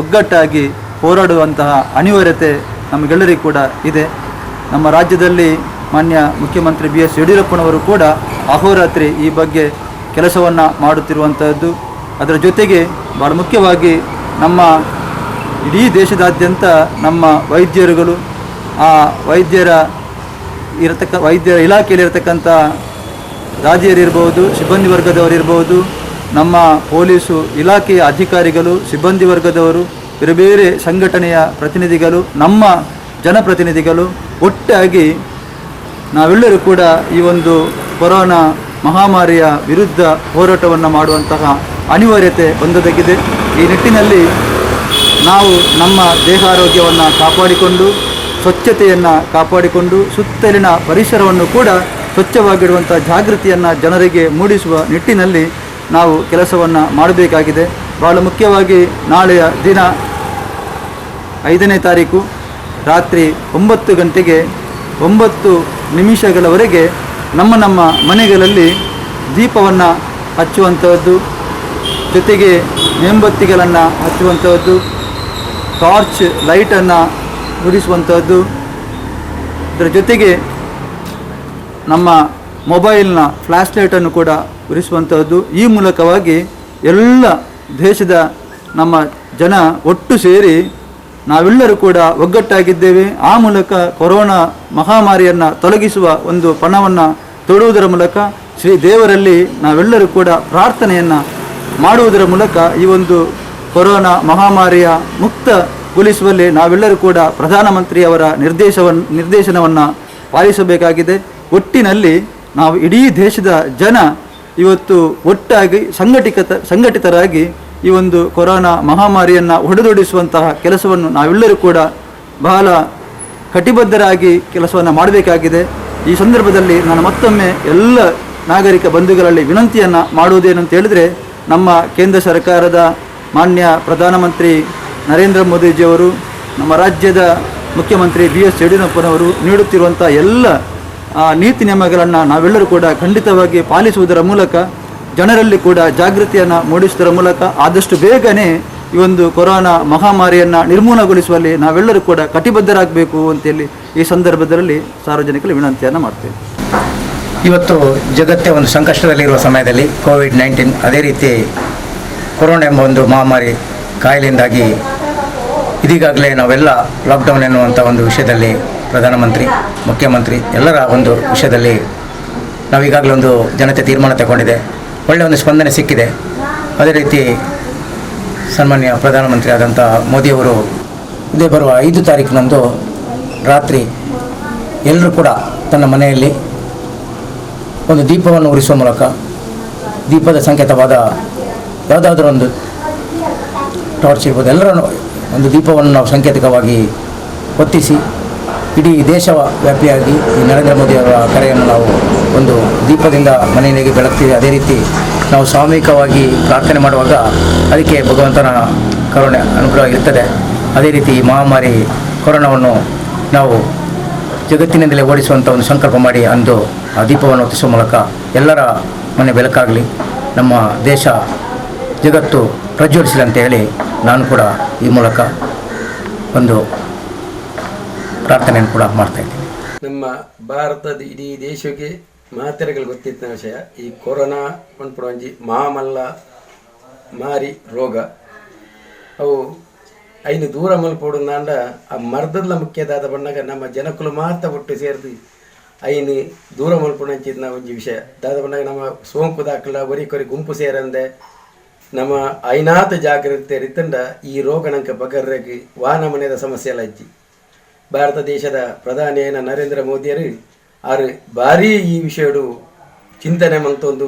ಒಗ್ಗಟ್ಟಾಗಿ ಹೋರಾಡುವಂತಹ ಅನಿವಾರ್ಯತೆ ನಮಗೆಲ್ಲರಿಗೂ ಕೂಡ ಇದೆ. ನಮ್ಮ ರಾಜ್ಯದಲ್ಲಿ ಮಾನ್ಯ ಮುಖ್ಯಮಂತ್ರಿ BS ಯಡಿಯೂರಪ್ಪನವರು ಕೂಡ ಅಹೋರಾತ್ರಿ ಈ ಬಗ್ಗೆ ಕೆಲಸವನ್ನು ಮಾಡುತ್ತಿರುವಂಥದ್ದು. ಅದರ ಜೊತೆಗೆ ಭಾಳ ಮುಖ್ಯವಾಗಿ ನಮ್ಮ ಇಡೀ ದೇಶದಾದ್ಯಂತ ನಮ್ಮ ವೈದ್ಯರುಗಳು, ಆ ವೈದ್ಯರ ಇಲಾಖೆಯಲ್ಲಿರತಕ್ಕಂಥ ದಾದಿಯರಿರ್ಬೋದು, ಸಿಬ್ಬಂದಿ ವರ್ಗದವರಿರ್ಬೋದು, ನಮ್ಮ ಪೊಲೀಸು ಇಲಾಖೆಯ ಅಧಿಕಾರಿಗಳು, ಸಿಬ್ಬಂದಿ ವರ್ಗದವರು, ಬೇರೆ ಬೇರೆ ಸಂಘಟನೆಯ ಪ್ರತಿನಿಧಿಗಳು, ನಮ್ಮ ಜನಪ್ರತಿನಿಧಿಗಳು ಒಟ್ಟಾಗಿ ನಾವೆಲ್ಲರೂ ಕೂಡ ಈ ಒಂದು ಕೊರೋನಾ ಮಹಾಮಾರಿಯ ವಿರುದ್ಧ ಹೋರಾಟವನ್ನು ಮಾಡುವಂತಹ ಅನಿವಾರ್ಯತೆ ಬಂದೊದಗಿದೆ. ಈ ನಿಟ್ಟಿನಲ್ಲಿ ನಾವು ನಮ್ಮ ದೇಹಾರೋಗ್ಯವನ್ನು ಕಾಪಾಡಿಕೊಂಡು ಸ್ವಚ್ಛತೆಯನ್ನು ಕಾಪಾಡಿಕೊಂಡು ಸುತ್ತಲಿನ ಪರಿಸರವನ್ನು ಕೂಡ ಸ್ವಚ್ಛವಾಗಿಡುವಂಥ ಜಾಗೃತಿಯನ್ನು ಜನರಿಗೆ ಮೂಡಿಸುವ ನಿಟ್ಟಿನಲ್ಲಿ ನಾವು ಕೆಲಸವನ್ನು ಮಾಡಬೇಕಾಗಿದೆ. ಬಹಳ ಮುಖ್ಯವಾಗಿ ನಾಳೆಯ ದಿನ 5ನೇ ತಾರೀಕು ರಾತ್ರಿ 9 ಗಂಟೆಗೆ 9 ನಿಮಿಷಗಳವರೆಗೆ ನಮ್ಮ ಮನೆಗಳಲ್ಲಿ ದೀಪವನ್ನು ಹಚ್ಚುವಂಥದ್ದು, ಜೊತೆಗೆ ಮೇಂಬತ್ತಿಗಳನ್ನು ಹಚ್ಚುವಂಥದ್ದು, ಟಾರ್ಚ್ ಲೈಟನ್ನು ಉರಿಸುವಂಥದ್ದು, ಇದರ ಜೊತೆಗೆ ನಮ್ಮ ಮೊಬೈಲ್ನ ಫ್ಲ್ಯಾಶ್ ಲೈಟನ್ನು ಕೂಡ ಉರಿಸುವಂಥದ್ದು. ಈ ಮೂಲಕವಾಗಿ ಎಲ್ಲ ದೇಶದ ನಮ್ಮ ಜನ ಒಟ್ಟು ಸೇರಿ ನಾವೆಲ್ಲರೂ ಕೂಡ ಒಗ್ಗಟ್ಟಾಗಿದ್ದೇವೆ. ಆ ಮೂಲಕ ಕೊರೋನಾ ಮಹಾಮಾರಿಯನ್ನು ತೊಲಗಿಸುವ ಒಂದು ಪಣವನ್ನು ತೊಡುವುದರ ಮೂಲಕ ಶ್ರೀ ದೇವರಲ್ಲಿ ನಾವೆಲ್ಲರೂ ಕೂಡ ಪ್ರಾರ್ಥನೆಯನ್ನು ಮಾಡುವುದರ ಮೂಲಕ ಈ ಒಂದು ಕೊರೋನಾ ಮಹಾಮಾರಿಯ ಮುಕ್ತಗೊಳಿಸುವಲ್ಲಿ ನಾವೆಲ್ಲರೂ ಕೂಡ ಪ್ರಧಾನಮಂತ್ರಿಯವರ ನಿರ್ದೇಶನವನ್ನು ಪಾಲಿಸಬೇಕಾಗಿದೆ. ಒಟ್ಟಿನಲ್ಲಿ ನಾವು ಇಡೀ ದೇಶದ ಜನ ಇವತ್ತು ಒಟ್ಟಾಗಿ ಸಂಘಟಿತರಾಗಿ ಈ ಒಂದು ಕೊರೋನಾ ಮಹಾಮಾರಿಯನ್ನು ಹೊಡೆದೊಡಿಸುವಂತಹ ಕೆಲಸವನ್ನು ನಾವೆಲ್ಲರೂ ಕೂಡ ಬಹಳ ಕಟಿಬದ್ಧರಾಗಿ ಕೆಲಸವನ್ನು ಮಾಡಬೇಕಾಗಿದೆ. ಈ ಸಂದರ್ಭದಲ್ಲಿ ನಾನು ಮತ್ತೊಮ್ಮೆ ಎಲ್ಲ ನಾಗರಿಕ ಬಂಧುಗಳಲ್ಲಿ ವಿನಂತಿಯನ್ನು ಮಾಡುವುದೇನಂತ ಹೇಳಿದರೆ, ನಮ್ಮ ಕೇಂದ್ರ ಸರ್ಕಾರದ ಮಾನ್ಯ ಪ್ರಧಾನಮಂತ್ರಿ ನರೇಂದ್ರ ಮೋದಿಜಿಯವರು, ನಮ್ಮ ರಾಜ್ಯದ ಮುಖ್ಯಮಂತ್ರಿ BS ಯಡಿಯೂರಪ್ಪನವರು ನೀಡುತ್ತಿರುವಂಥ ಎಲ್ಲ ನೀತಿ ನಿಯಮಗಳನ್ನು ನಾವೆಲ್ಲರೂ ಕೂಡ ಖಂಡಿತವಾಗಿ ಪಾಲಿಸುವುದರ ಮೂಲಕ ಜನರಲ್ಲಿ ಕೂಡ ಜಾಗೃತಿಯನ್ನು ಮೂಡಿಸುವುದರ ಮೂಲಕ ಆದಷ್ಟು ಬೇಗನೆ ಈ ಒಂದು ಕೊರೋನಾ ಮಹಾಮಾರಿಯನ್ನು ನಿರ್ಮೂಲಗೊಳಿಸುವಲ್ಲಿ ನಾವೆಲ್ಲರೂ ಕೂಡ ಕಟಿಬದ್ಧರಾಗಬೇಕು ಅಂತೇಳಿ ಈ ಸಂದರ್ಭದಲ್ಲಿ ಸಾರ್ವಜನಿಕರಲ್ಲಿ ವಿನಂತಿಯನ್ನು ಮಾಡ್ತೇವೆ. ಇವತ್ತು ಜಗತ್ತೇ ಒಂದು ಸಂಕಷ್ಟದಲ್ಲಿರುವ ಸಮಯದಲ್ಲಿ ಕೋವಿಡ್-19 ಅದೇ ರೀತಿ ಕೊರೋನಾ ಎಂಬ ಒಂದು ಮಹಾಮಾರಿ ಕಾಯಿಲೆಯಿಂದಾಗಿ ಇದೀಗಾಗಲೇ ನಾವೆಲ್ಲ ಲಾಕ್ಡೌನ್ ಎನ್ನುವಂಥ ಒಂದು ವಿಷಯದಲ್ಲಿ ಪ್ರಧಾನಮಂತ್ರಿ, ಮುಖ್ಯಮಂತ್ರಿ ಎಲ್ಲರ ಒಂದು ವಿಷಯದಲ್ಲಿ ನಾವೀಗಾಗಲೇ ಒಂದು ಜನತೆ ತೀರ್ಮಾನ ತಗೊಂಡಿದೆ. ಒಳ್ಳೆಯ ಒಂದು ಸ್ಪಂದನೆ ಸಿಕ್ಕಿದೆ. ಅದೇ ರೀತಿ ಸನ್ಮಾನ್ಯ ಪ್ರಧಾನಮಂತ್ರಿ ಆದಂಥ ಮೋದಿಯವರು ಇದೇ ಬರುವ 5 ತಾರೀಕಿನಂದು ರಾತ್ರಿ ಎಲ್ಲರೂ ಕೂಡ ತನ್ನ ಮನೆಯಲ್ಲಿ ಒಂದು ದೀಪವನ್ನು ಉರಿಸುವ ಮೂಲಕ ದೀಪದ ಸಂಕೇತವಾದ ಯಾವುದಾದ್ರೂ ಒಂದು ಟಾರ್ಚ್ ಇರ್ಬೋದು, ಎಲ್ಲರ ಒಂದು ದೀಪವನ್ನು ನಾವು ಸಾಂಕೇತಿಕವಾಗಿ ಹೊತ್ತಿಸಿ ಇಡೀ ದೇಶವ್ಯಾಪಿಯಾಗಿ ಈ ನರೇಂದ್ರ ಮೋದಿಯವರ ಕರೆಯನ್ನು ನಾವು ಒಂದು ದೀಪದಿಂದ ಮನೆಯಲ್ಲಿ ಬೆಳಗ್ತೀವಿ. ಅದೇ ರೀತಿ ನಾವು ಸಾಮೂಹಿಕವಾಗಿ ಪ್ರಾರ್ಥನೆ ಮಾಡುವಾಗ ಅದಕ್ಕೆ ಭಗವಂತನ ಕರುಣೆ ಅನುಗ್ರಹ ಇರ್ತದೆ. ಅದೇ ರೀತಿ ಈ ಮಹಾಮಾರಿ ಕೊರೋನಾವನ್ನು ನಾವು ಜಗತ್ತಿನಿಂದಲೇ ಓಡಿಸುವಂಥ ಒಂದು ಸಂಕಲ್ಪ ಮಾಡಿ ಅಂದು ಆ ದೀಪವನ್ನು ಹೊತ್ತಿಸುವ ಮೂಲಕ ಎಲ್ಲರ ಮನೆ ಬೆಳಕಾಗಲಿ, ನಮ್ಮ ದೇಶ ಜಗತ್ತು ಪ್ರಜ್ವಲಿಸಲಿ ಅಂತ ಹೇಳಿ ನಾನು ಕೂಡ ಈ ಮೂಲಕ ಒಂದು ಪ್ರಾರ್ಥನೆಯನ್ನು ಕೂಡ ಮಾಡ್ತಾ ಇದ್ದೀನಿ. ನಮ್ಮ ಭಾರತದ ಇಡೀ ದೇಶಕ್ಕೆ ಮಾತ್ರೆಗಳು ಗೊತ್ತಿದ್ದ ವಿಷಯ ಈ ಕೊರೋನಾ ಒಂಜಿ ಮಹಾಮಲ್ಲ ಮಾರಿ ರೋಗ ಅವು ಐನು ದೂರ ಮಲ್ಪೋಡುಂದಾಂಡ ಆ ಮರ್ದದ ಮುಖ್ಯದಾದ ಬಣ್ಣಗ ನಮ್ಮ ಜನಕ್ಕಲು ಮಾತ್ರ ಒಟ್ಟು ಸೇರಿದು ಐನು ದೂರ ಮಲ್ಪುಣಂಚಿದ್ನ ಒಂಜಿ ವಿಷಯ ದಾದ ಬಣ್ಣಗ ನಮ್ಮ ಸೋಂಕು ದಾಖಲ ಒರಿ ಗುಂಪು ಸೇರಂದೆ ನಮ್ಮ ಐನಾತ ಜಾಗ್ರತೆ ರೀತಂಡ ಈ ರೋಗ ನಂಗೆ ಬಗರ್ರಗೆ ವಾಹನ ಮನೆಯ ಸಮಸ್ಯೆ ಎಲ್ಲ ಇಜ್ಜಿ. ಭಾರತ ದೇಶದ ಪ್ರಧಾನಿಯನ ನರೇಂದ್ರ ಮೋದಿಯರು ಆರು ಭಾರಿ ಈ ವಿಷಯಡು ಚಿಂತನೆ ಮಂತೊಂದು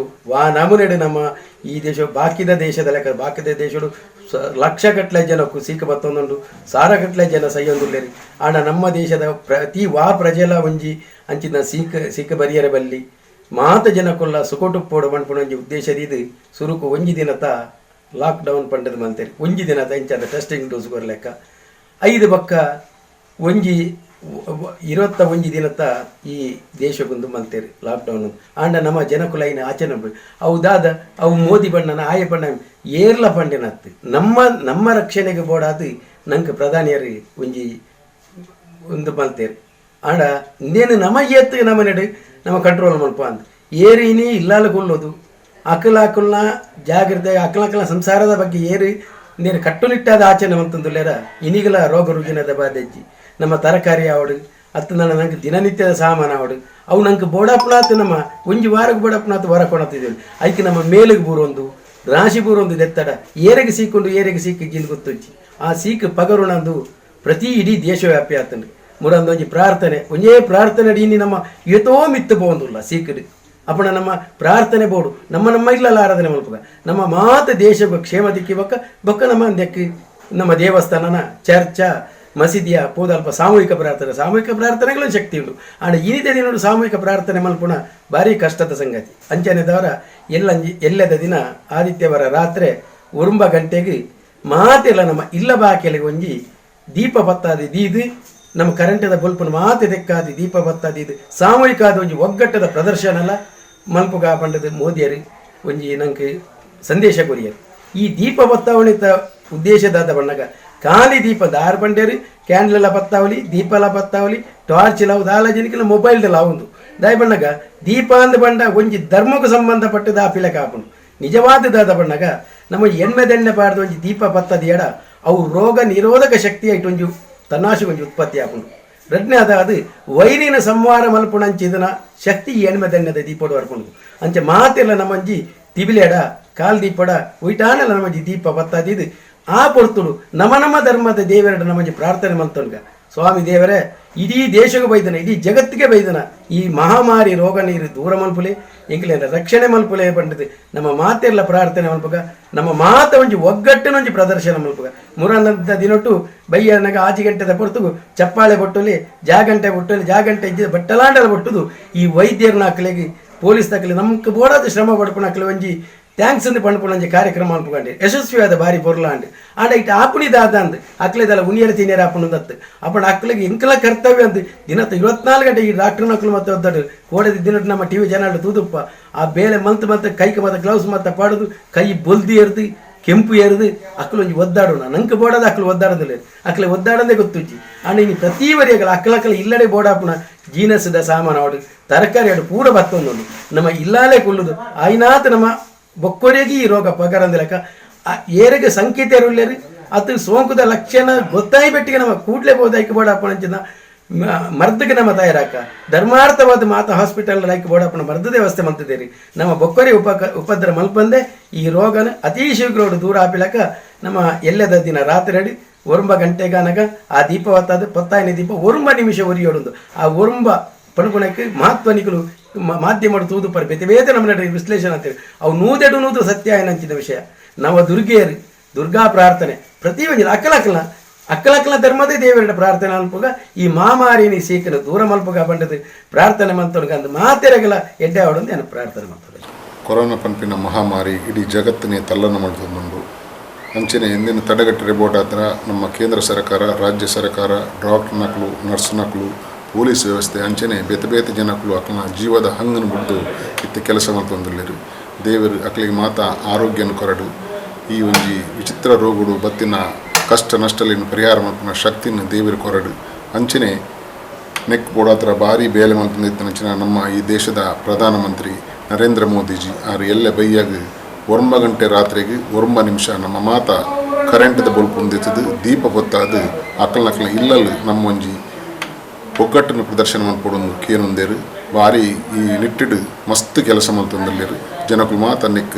ನಮನೆಡು ನಮ್ಮ ಈ ದೇಶ ಬಾಕಿದ ದೇಶದ ಲೆಕ್ಕ ಬಾಕಿದ ದೇಶಡು ಲಕ್ಷಗಟ್ಟಲೆ ಜನಕ್ಕೂ ಸೀಕ ಬತ್ತೊಂದುಂಡು ಸಾರಗಟ್ಟಲೆ ಜನ ಸೈಯೊಂದುಲ್ಲೇರಿ ಆಣ ನಮ್ಮ ದೇಶದ ಪ್ರತಿ ಪ್ರಜೆಲ ಒಂಜಿ ಅಂಚಿನ ಸೀಕ ಬರಿಯರ ಬಲ್ಲಿ ಮಾತ ಜನಕ್ಕೊಲ್ಲ ಸುಕೋಟು ಪೋಡು ಮಣ್ಪುಣಂಜಿ ಉದ್ದೇಶದಿದ್ದು ಸುರುಕು ಒಂಜಿ ದಿನತ ಲಾಕ್ಡೌನ್ ಪಂಡದ ಮಂತೇರಿ ಒಂಜಿ ದಿನದ ಇಂಚಾದ ಟೆಸ್ಟಿಂಗ್ ಡೋಸ್ ಲೆಕ್ಕ 5 ಬಕ್ಕ ಒಂಜಿ 21 ದಿನತ ಈ ದೇಶಕ್ಕೊಂದು ಮಂತೇರಿ ಲಾಕ್ಡೌನ್ ಆಂಡ ನಮ್ಮ ಜನಕುಲೈನ ಆಚರಣೆ ಅವುದಾದ ಅವು ಮೋದಿ ಬಣ್ಣನ ಆಯ ಬಣ್ಣ ಏರ್ಲ ಪಂಡಿನತ್ತು ನಮ್ಮ ರಕ್ಷಣೆಗೆ ಬೋಡಾದು ನಂಗೆ ಪ್ರಧಾನಿಯರು ಒಂಜಿ ಒಂದು ಮಲ್ತೇರಿ ಆಂಡ ಇಂದೇನು ನಮ್ಮ ಏತ್ತು ನಮ್ಮ ನಡೆ ನಮ್ಮ ಕಂಟ್ರೋಲ್ ಮಲ್ಪ ಅಂತ ಏರಿನಿ ಇಲ್ಲಾಲ ಕೊಲ್ಲೋದು ಅಕಲ ಜಾಗ್ರತೆ ಅಕಲ ಸಂಸಾರದ ಬಗ್ಗೆ ಏರಿ ನೀರು ಕಟ್ಟುನಿಟ್ಟಾದ ಆಚರಣೆ ಅಂತಂದುಲ್ಲೇರ ಇನಿಗಲ ರೋಗ ರುಜಿನದ ಬಾಧೆಜ್ಜಿ ನಮ್ಮ ತರಕಾರಿ ಆವಡು ಅತ್ತು ನಂಗೆ ದಿನನಿತ್ಯದ ಸಾಮಾನು ಆವಡು ಅವು ನಂಗೆ ಬೋಡಾಪುನಾತ್ ನಮ್ಮ ಒಂಜಿ ವಾರಕ್ಕೆ ಬೋಡಾಪುನಾತ್ ಹೊರ ಕೊಣತಿದ್ದೇವೆ ಅದಕ್ಕೆ ನಮ್ಮ ಮೇಲಿಗೆ ಬೂರೊಂದು ರಾಶಿ ಬೂರೊಂದು ದೆತ್ತಡ ಏರೆಗೆ ಸೀಕು ಜಿನ್ ಗೊತ್ತುಜ್ಜಿ ಆ ಸೀಕ್ ಪಗರುಣಂದು ಪ್ರತಿ ಇಡೀ ದೇಶವ್ಯಾಪಿ ಆತಂಡು ಮುರಂದೊಂಜಿ ಪ್ರಾರ್ಥನೆ ಒಂಜೇ ಪ್ರಾರ್ಥನೆ ಅಡಿನಿ ನಮ್ಮ ಇವತ್ತೋ ಮಿತ್ತು ಬೋಂದುಲ್ಲ ಸೀಕರು ಅಪ್ಪಣ ನಮ್ಮ ಪ್ರಾರ್ಥನೆ ಬೋಡು ನಮ್ಮ ಇಲ್ಲಲ್ಲ ಆರಾಧನೆ ಮಲ್ಪಗ ನಮ್ಮ ಮಾತ ದೇಶ ಕ್ಷೇಮ ದಿಕ್ಕಿ ಬೊಕ್ಕ ನಮ್ಮ ಅಂದಕ್ಕೆ ನಮ್ಮ ದೇವಸ್ಥಾನನ ಚರ್ಚ ಮಸೀದಿಯ ಪೂದಲ್ಪ ಸಾಮೂಹಿಕ ಪ್ರಾರ್ಥನೆಗಳು ಶಕ್ತಿ ಉಂಟು. ಆಂಡ ಇನಿದೆ ದಿನ ಸಾಮೂಹಿಕ ಪ್ರಾರ್ಥನೆ ಮಲ್ಪುಣ ಭಾರಿ ಕಷ್ಟದ ಸಂಗತಿ. ಅಂಚನೆದವರ ಎಲ್ಲದ ದಿನ ಆದಿತ್ಯವಾರ ರಾತ್ರಿ 9 ಗಂಟೆಗೆ ಮಾತೆಲ್ಲ ನಮ್ಮ ಇಲ್ಲ ಬಾಕೆಲೆಗೆ ಒಂಜಿ ದೀಪ ಬತ್ತಾದಿ ದೀದು ನಮ್ಮ ಕರೆಂಟದ ಬಲ್ಪನ ಮಾತೆ ತೆಕ್ಕಾದಿ ದೀಪ ಬತ್ತಾದಿ ಇದು ಸಾಮೂಹಿಕ ಆದ ಒಂಜಿ ಒಗ್ಗಟ್ಟದ ಪ್ರದರ್ಶನ ಎಲ್ಲ ಮಲ್ಪುಗ ಪಂಡದ ಮೋದಿಯರು ಒಂಜಿ ನಂಗೆ ಸಂದೇಶ ಕೊರಿಯರು. ಈ ದೀಪ ಬತ್ತಾವಣಿತ ಉದ್ದೇಶದಾದ ಬಣ್ಣಗ ಖಾಲಿ ದೀಪ ದಾರ್ ಬಂಡೇರು ಕ್ಯಾಂಡ್ಲೆಲ್ಲ ಬತ್ತಾವಲಿ ದೀಪಲ ಬತ್ತಾವಲಿ ಟಾರ್ಚ್ ಇಲ್ಲ ದಾಲ ಜನಕ್ಕೆಲ್ಲ ಮೊಬೈಲ್ದೆಲ್ಲ ಅವಂದು ದಾಯ ಬಣ್ಣಗ ದೀಪ ಅಂದ ಬಂಡ ಒಂಜಿ ಧರ್ಮಕ್ಕೆ ಸಂಬಂಧಪಟ್ಟದ ಆ ಪಿಲಕ ಹಾಕೊಂಡು ನಿಜವಾದದಾದ ಬಣ್ಣಗ ನಮ್ಮ ಎಣ್ಣೆದೆಣ್ಣೆ ಪಾಡ್ದು ಒಂಜಿ ದೀಪ ಬತ್ತದ ಎಡ ಅವು ರೋಗ ನಿರೋಧಕ ಶಕ್ತಿ ಆಯ್ತು ಒಂಜು ತನ್ನಾಶು ಒಂಜಿ ಉತ್ಪತ್ತಿ ಹಾಕೊಂಡು ರಡ್ನೆ ಅದು ವೈರಿನ ಸಂವಾರ ಮಲ್ಪುಣಂಚಿದನ ಶಕ್ತಿ ಎಣ್ಣೆದೆಣ್ಣೆದ ದೀಪಡು ಬರ್ಕೊಂಡು ಅಂಚೆ ಮಾತೆಲ್ಲ ನಮ್ಮಂಜಿ ತಿಬಿಲೆಡ ಕಾಲ್ ದೀಪಡ ಉಯ್ಟಾನೆಲ್ಲ ನಮ್ಮಂಜಿ ದೀಪ ಬತ್ತಾದಿದ್ದು ಆ ಪೊರ್ತುಡು ನಮ್ಮ ಧರ್ಮದ ದೇವರೆಡ ನಮಗೆ ಪ್ರಾರ್ಥನೆ ಮಲ್ತೊನ್ಗ ಸ್ವಾಮಿ ದೇವರೇ ಇಡೀ ದೇಶಕ್ಕೆ ಬೈದನ ಇಡೀ ಜಗತ್ತಿಗೆ ಬೈದನ ಈ ಮಹಾಮಾರಿ ರೋಗ ನೀರು ದೂರ ಮಲ್ಪುಲೆ ಎಂಕ್ಲೆಂದ ರಕ್ಷಣೆ ಮಲ್ಪುಲೆ ಪಂಡದು ನಮ್ಮ ಮಾತೆಲ್ಲ ಪ್ರಾರ್ಥನೆ ಮಲ್ಪಗ ನಮ್ಮ ಮಾತ ಒಂಜಿ ಒಗ್ಗಟ್ಟಿನೊಂಜಿ ಪ್ರದರ್ಶನ ಮಲ್ಪಗ ಮುರನದ ದಿನೊಟ್ಟು ಬೈಯನಗ ಆಚೆ ಗಂಟೆದ ಪೊರ್ತುಗು ಚಪ್ಪಾಳೆ ಬೊಟ್ಟೊಲಿ ಜಾಗಂಟೆ ಬೊಟ್ಟೊಲಿ ಜಾಗಂಟೆ ಇದ್ದ ಬಟ್ಟಲಾಂಡಲ ಬೊಟ್ಟುದು ಈ ವೈದ್ಯರನ್ನ ಹಾಕಲಿಗೆ ಪೊಲೀಸ್ ತಕ್ಕಲಿ ನಮ್ಗೆ ಬೋಡಾದ ಶ್ರಮ ಪಡ್ಪುಣ ಹಾಕಲಿ ಒಂಜಿ ಥ್ಯಾಂಕ್ಸ್ ಅಂತ ಪಂಡ್ಪುಣಂಜಿ ಕಾರ್ಯಕ್ರಮ ಅನ್ಪುಕೊಂಡೆ ಯಶಸ್ವಿಯಾದ ಬಾರಿ ಪೊರ್ಲಾಂಡ್ ಆಂಡ ಇಟ್ಟು ಆಪುಣಿದಾದ ಅಂದ್ ಅಕ್ಲೆದಲ್ಲ ಉಣಿಯರ ತಿನ್ನಿಯರ ಆಪುಣದತ್ತು ಅಪ್ಪಣ ಅಕ್ಲಿಗೆ ಎಂಕಲ ಕರ್ತವ್ಯ ಅಂತ ದಿನತ್ತು 24 ಗಂಟೆ ಈ ಡಾಕ್ಟರ್ ಮಕ್ಕಳು ಮತ್ತೆ ಒದ್ದಾಡು ಕೋಡದ ದಿನಟ್ಟು ನಮ್ಮ ಟಿವಿ ಚಾನಲ್ ತೂದುಪ್ಪ ಆ ಬೇಲೆ ಮತ್ತೆ ಕೈಗೆ ಮತ್ತೆ ಗ್ಲೌಸ್ ಮತ್ತೆ ಪಾಡೋದು ಕೈ ಬೊಲ್ದಿ ಎರ್ದು ಕೆಂಪು ಎರ್ದು ಅಕ್ಕಲು ಒಂಜಿ ಒದ್ದಾಡೋಣ ನಂಗೆ ಬೋಡೋದು ಅಕ್ಕಲು ಒದ್ದಾಡೋದಿಲ್ಲ ಅಕ್ಕಲೆ ಒದ್ದಾಡೋದೇ ಗೊತ್ತುಚ್ಚಿ ಆಂಡ ಇನ್ನು ಪ್ರತಿ ವರಿಯಾಗಲ್ಲ ಅಕ್ಕಲಕ್ಕಲ ಇಲ್ಲಡೆ ಬೋಡಾಪುಣ ಜೀನಸ್ದ ಸಾಮಾನು ಆಡು ತರಕಾರಿ ಆಡು ಪೂರ ಬತ್ತೊಂದು ನಮ್ಮ ಇಲ್ಲಾಲೆ ಕೊಲ್ಲುದು ಆಯ್ನಾತ ನಮ್ಮ ಬೊಕ್ಕೊರೆಗೆ ಈ ರೋಗ ಪಗರಂದ ಲೆಕ್ಕ ಏರಿಗೆ ಸಂಕೇತ ಇರುಳ್ಳೇರಿ ಅದು ಸೋಂಕುದ ಲಕ್ಷಣ ಗೊತ್ತಾಯಿ ಬೆಟ್ಟಿಗೆ ನಮ್ಮ ಕೂಡ್ಲೆ ಬೋದಾಯ್ಕೆ ಬೋಡಾಪಣ ಅಂಚಿನ ಮರ್ದಕ್ಕೆ ನಮ್ಮ ತಯಾರಾಕ ಧರ್ಮಾರ್ಥವಾದ ಮಾತಾ ಹಾಸ್ಪಿಟಲ್ ಆಯ್ಕೆ ಬೋಡಾಪಣ ಮರ್ದದ ವ್ಯವಸ್ಥೆ ಮಲ್ತಿದ್ದೇರಿ ನಮ್ಮ ಬೊಕ್ಕೊರೆ ಉಪದ್ರ ಮಲ್ಪಂದೆ ಈ ರೋಗನ ಅತಿ ಶೀಘ್ರ ದೂರ ಆಪಿಲಕ ನಮ್ಮ ಎಲ್ಲದ ದಿನ ರಾತ್ರಿ ಅಡಿ 9 ಗಂಟೆಗಾನಗ ಆ ದೀಪ ಹೊತ್ತಾದ ಪತ್ತಾಯನೆ ದೀಪ 9 ನಿಮಿಷ ಉರಿಯೋಡೊಂದು ಆ 9 ಪಣಗುಣಕ್ಕೆ ಮಹತ್ವನಿಕಲು ಮಾಧ್ಯಮ ತೂದು ಪರ್ ಬೇತೆ ನಮ್ಮ ವಿಶ್ಲೇಷಣೆ ಅಂತೇಳಿ ಅವು ನೂದು ಸತ್ಯ ಏನಂಚಿದ ವಿಷಯ ನವ ದುರ್ಗೆಯರು ದುರ್ಗಾ ಪ್ರಾರ್ಥನೆ ಪ್ರತಿ ಒಂದು ಅಕ್ಕಲಕ್ಕಲ ಧರ್ಮದೇ ದೇವರ ಪ್ರಾರ್ಥನೆ ಅಲ್ಪಗ ಈ ಮಾಮಾರಿನಿ ಸೀಕನ ದೂರ ಮಲ್ಪಗ ಬಂಡದು ಪ್ರಾರ್ಥನೆ ಮಂತೊಳಗ ಅಂದ ಮಾತೆರಗಲ ಎಡ್ಡೆ ಅವಡೊಂದು ಏನು ಪ್ರಾರ್ಥನೆ ಮಂತೊಳಗ ಕೊರೋನಾ ಪಂಪಿನ ಮಹಾಮಾರಿ ಇಡೀ ಜಗತ್ತನ್ನೇ ತಲ್ಲನ್ನು ಮಾಡ್ತೊಂದುಂಡು ಅಂಚನೆ ಎಂದಿನ ತಡೆಗಟ್ಟರೆ ಬೋಟ್ ಹತ್ರ ನಮ್ಮ ಕೇಂದ್ರ ಸರ್ಕಾರ ರಾಜ್ಯ ಸರ್ಕಾರ ಡಾಕ್ಟರ್ ನಕಲು ನರ್ಸ್ ನಕಲು ಪೊಲೀಸ್ ವ್ಯವಸ್ಥೆ ಅಂಚನೆ ಬೇತೆ ಜನಕ್ಕಳು ಅಕ್ಕನ ಜೀವದ ಹಂಗನ್ನು ಬಿಟ್ಟು ಇತ್ತು ಕೆಲಸ ಮಾಡ್ತೊಂದಿಲ್ಲರು ದೇವರು ಅಕ್ಕಲಿಗೆ ಮಾತಾ ಆರೋಗ್ಯನ ಕೊರಡು ಈ ಒಂಜಿ ವಿಚಿತ್ರ ರೋಗಗಳು ಬತ್ತಿನ ಕಷ್ಟ ನಷ್ಟಲಿನ ಪರಿಹಾರ ಮಾಡ್ಕೊಂಡ ಶಕ್ತಿನ ದೇವರು ಕೊರಡು ಅಂಚನೆ ನೆಕ್ ಬೋಡಾತ್ರ ಭಾರಿ ಬೇಲೆ ಮಾಡ್ತಂದಿತ್ತಂಚಿನ ನಮ್ಮ ಈ ದೇಶದ ಪ್ರಧಾನಮಂತ್ರಿ ನರೇಂದ್ರ ಮೋದಿಜಿ ಆರು ಎಲ್ಲ ಬೈಯಾಗ 9 ಗಂಟೆ ರಾತ್ರಿಗೆ 9 ನಿಮಿಷ ನಮ್ಮ ಮಾತ ಕರೆಂಟ್ದ ಬಲ್ಪ್ ಹೊಂದಿತ್ತದು ದೀಪ ಗೊತ್ತಾದು ಅಕ್ಕಲ್ನಕ್ಕಲ ಇಲ್ಲಲ್ಲಿ ನಮ್ಮ ಒಂಜಿ ಒಗ್ಗಟ್ಟನ್ನು ಪ್ರದರ್ಶನ ಮಾಡ್ಕೊಡೋದು ಕೇನೊಂದೇರು ಭಾರಿ ಈ ನಿಟ್ಟಿಡು ಮಸ್ತ್ ಕೆಲಸ ಮಾಡ್ತಂದಲ್ಲೇರು ಜನಕ್ಕಳು ಮಾತ ನೆಕ್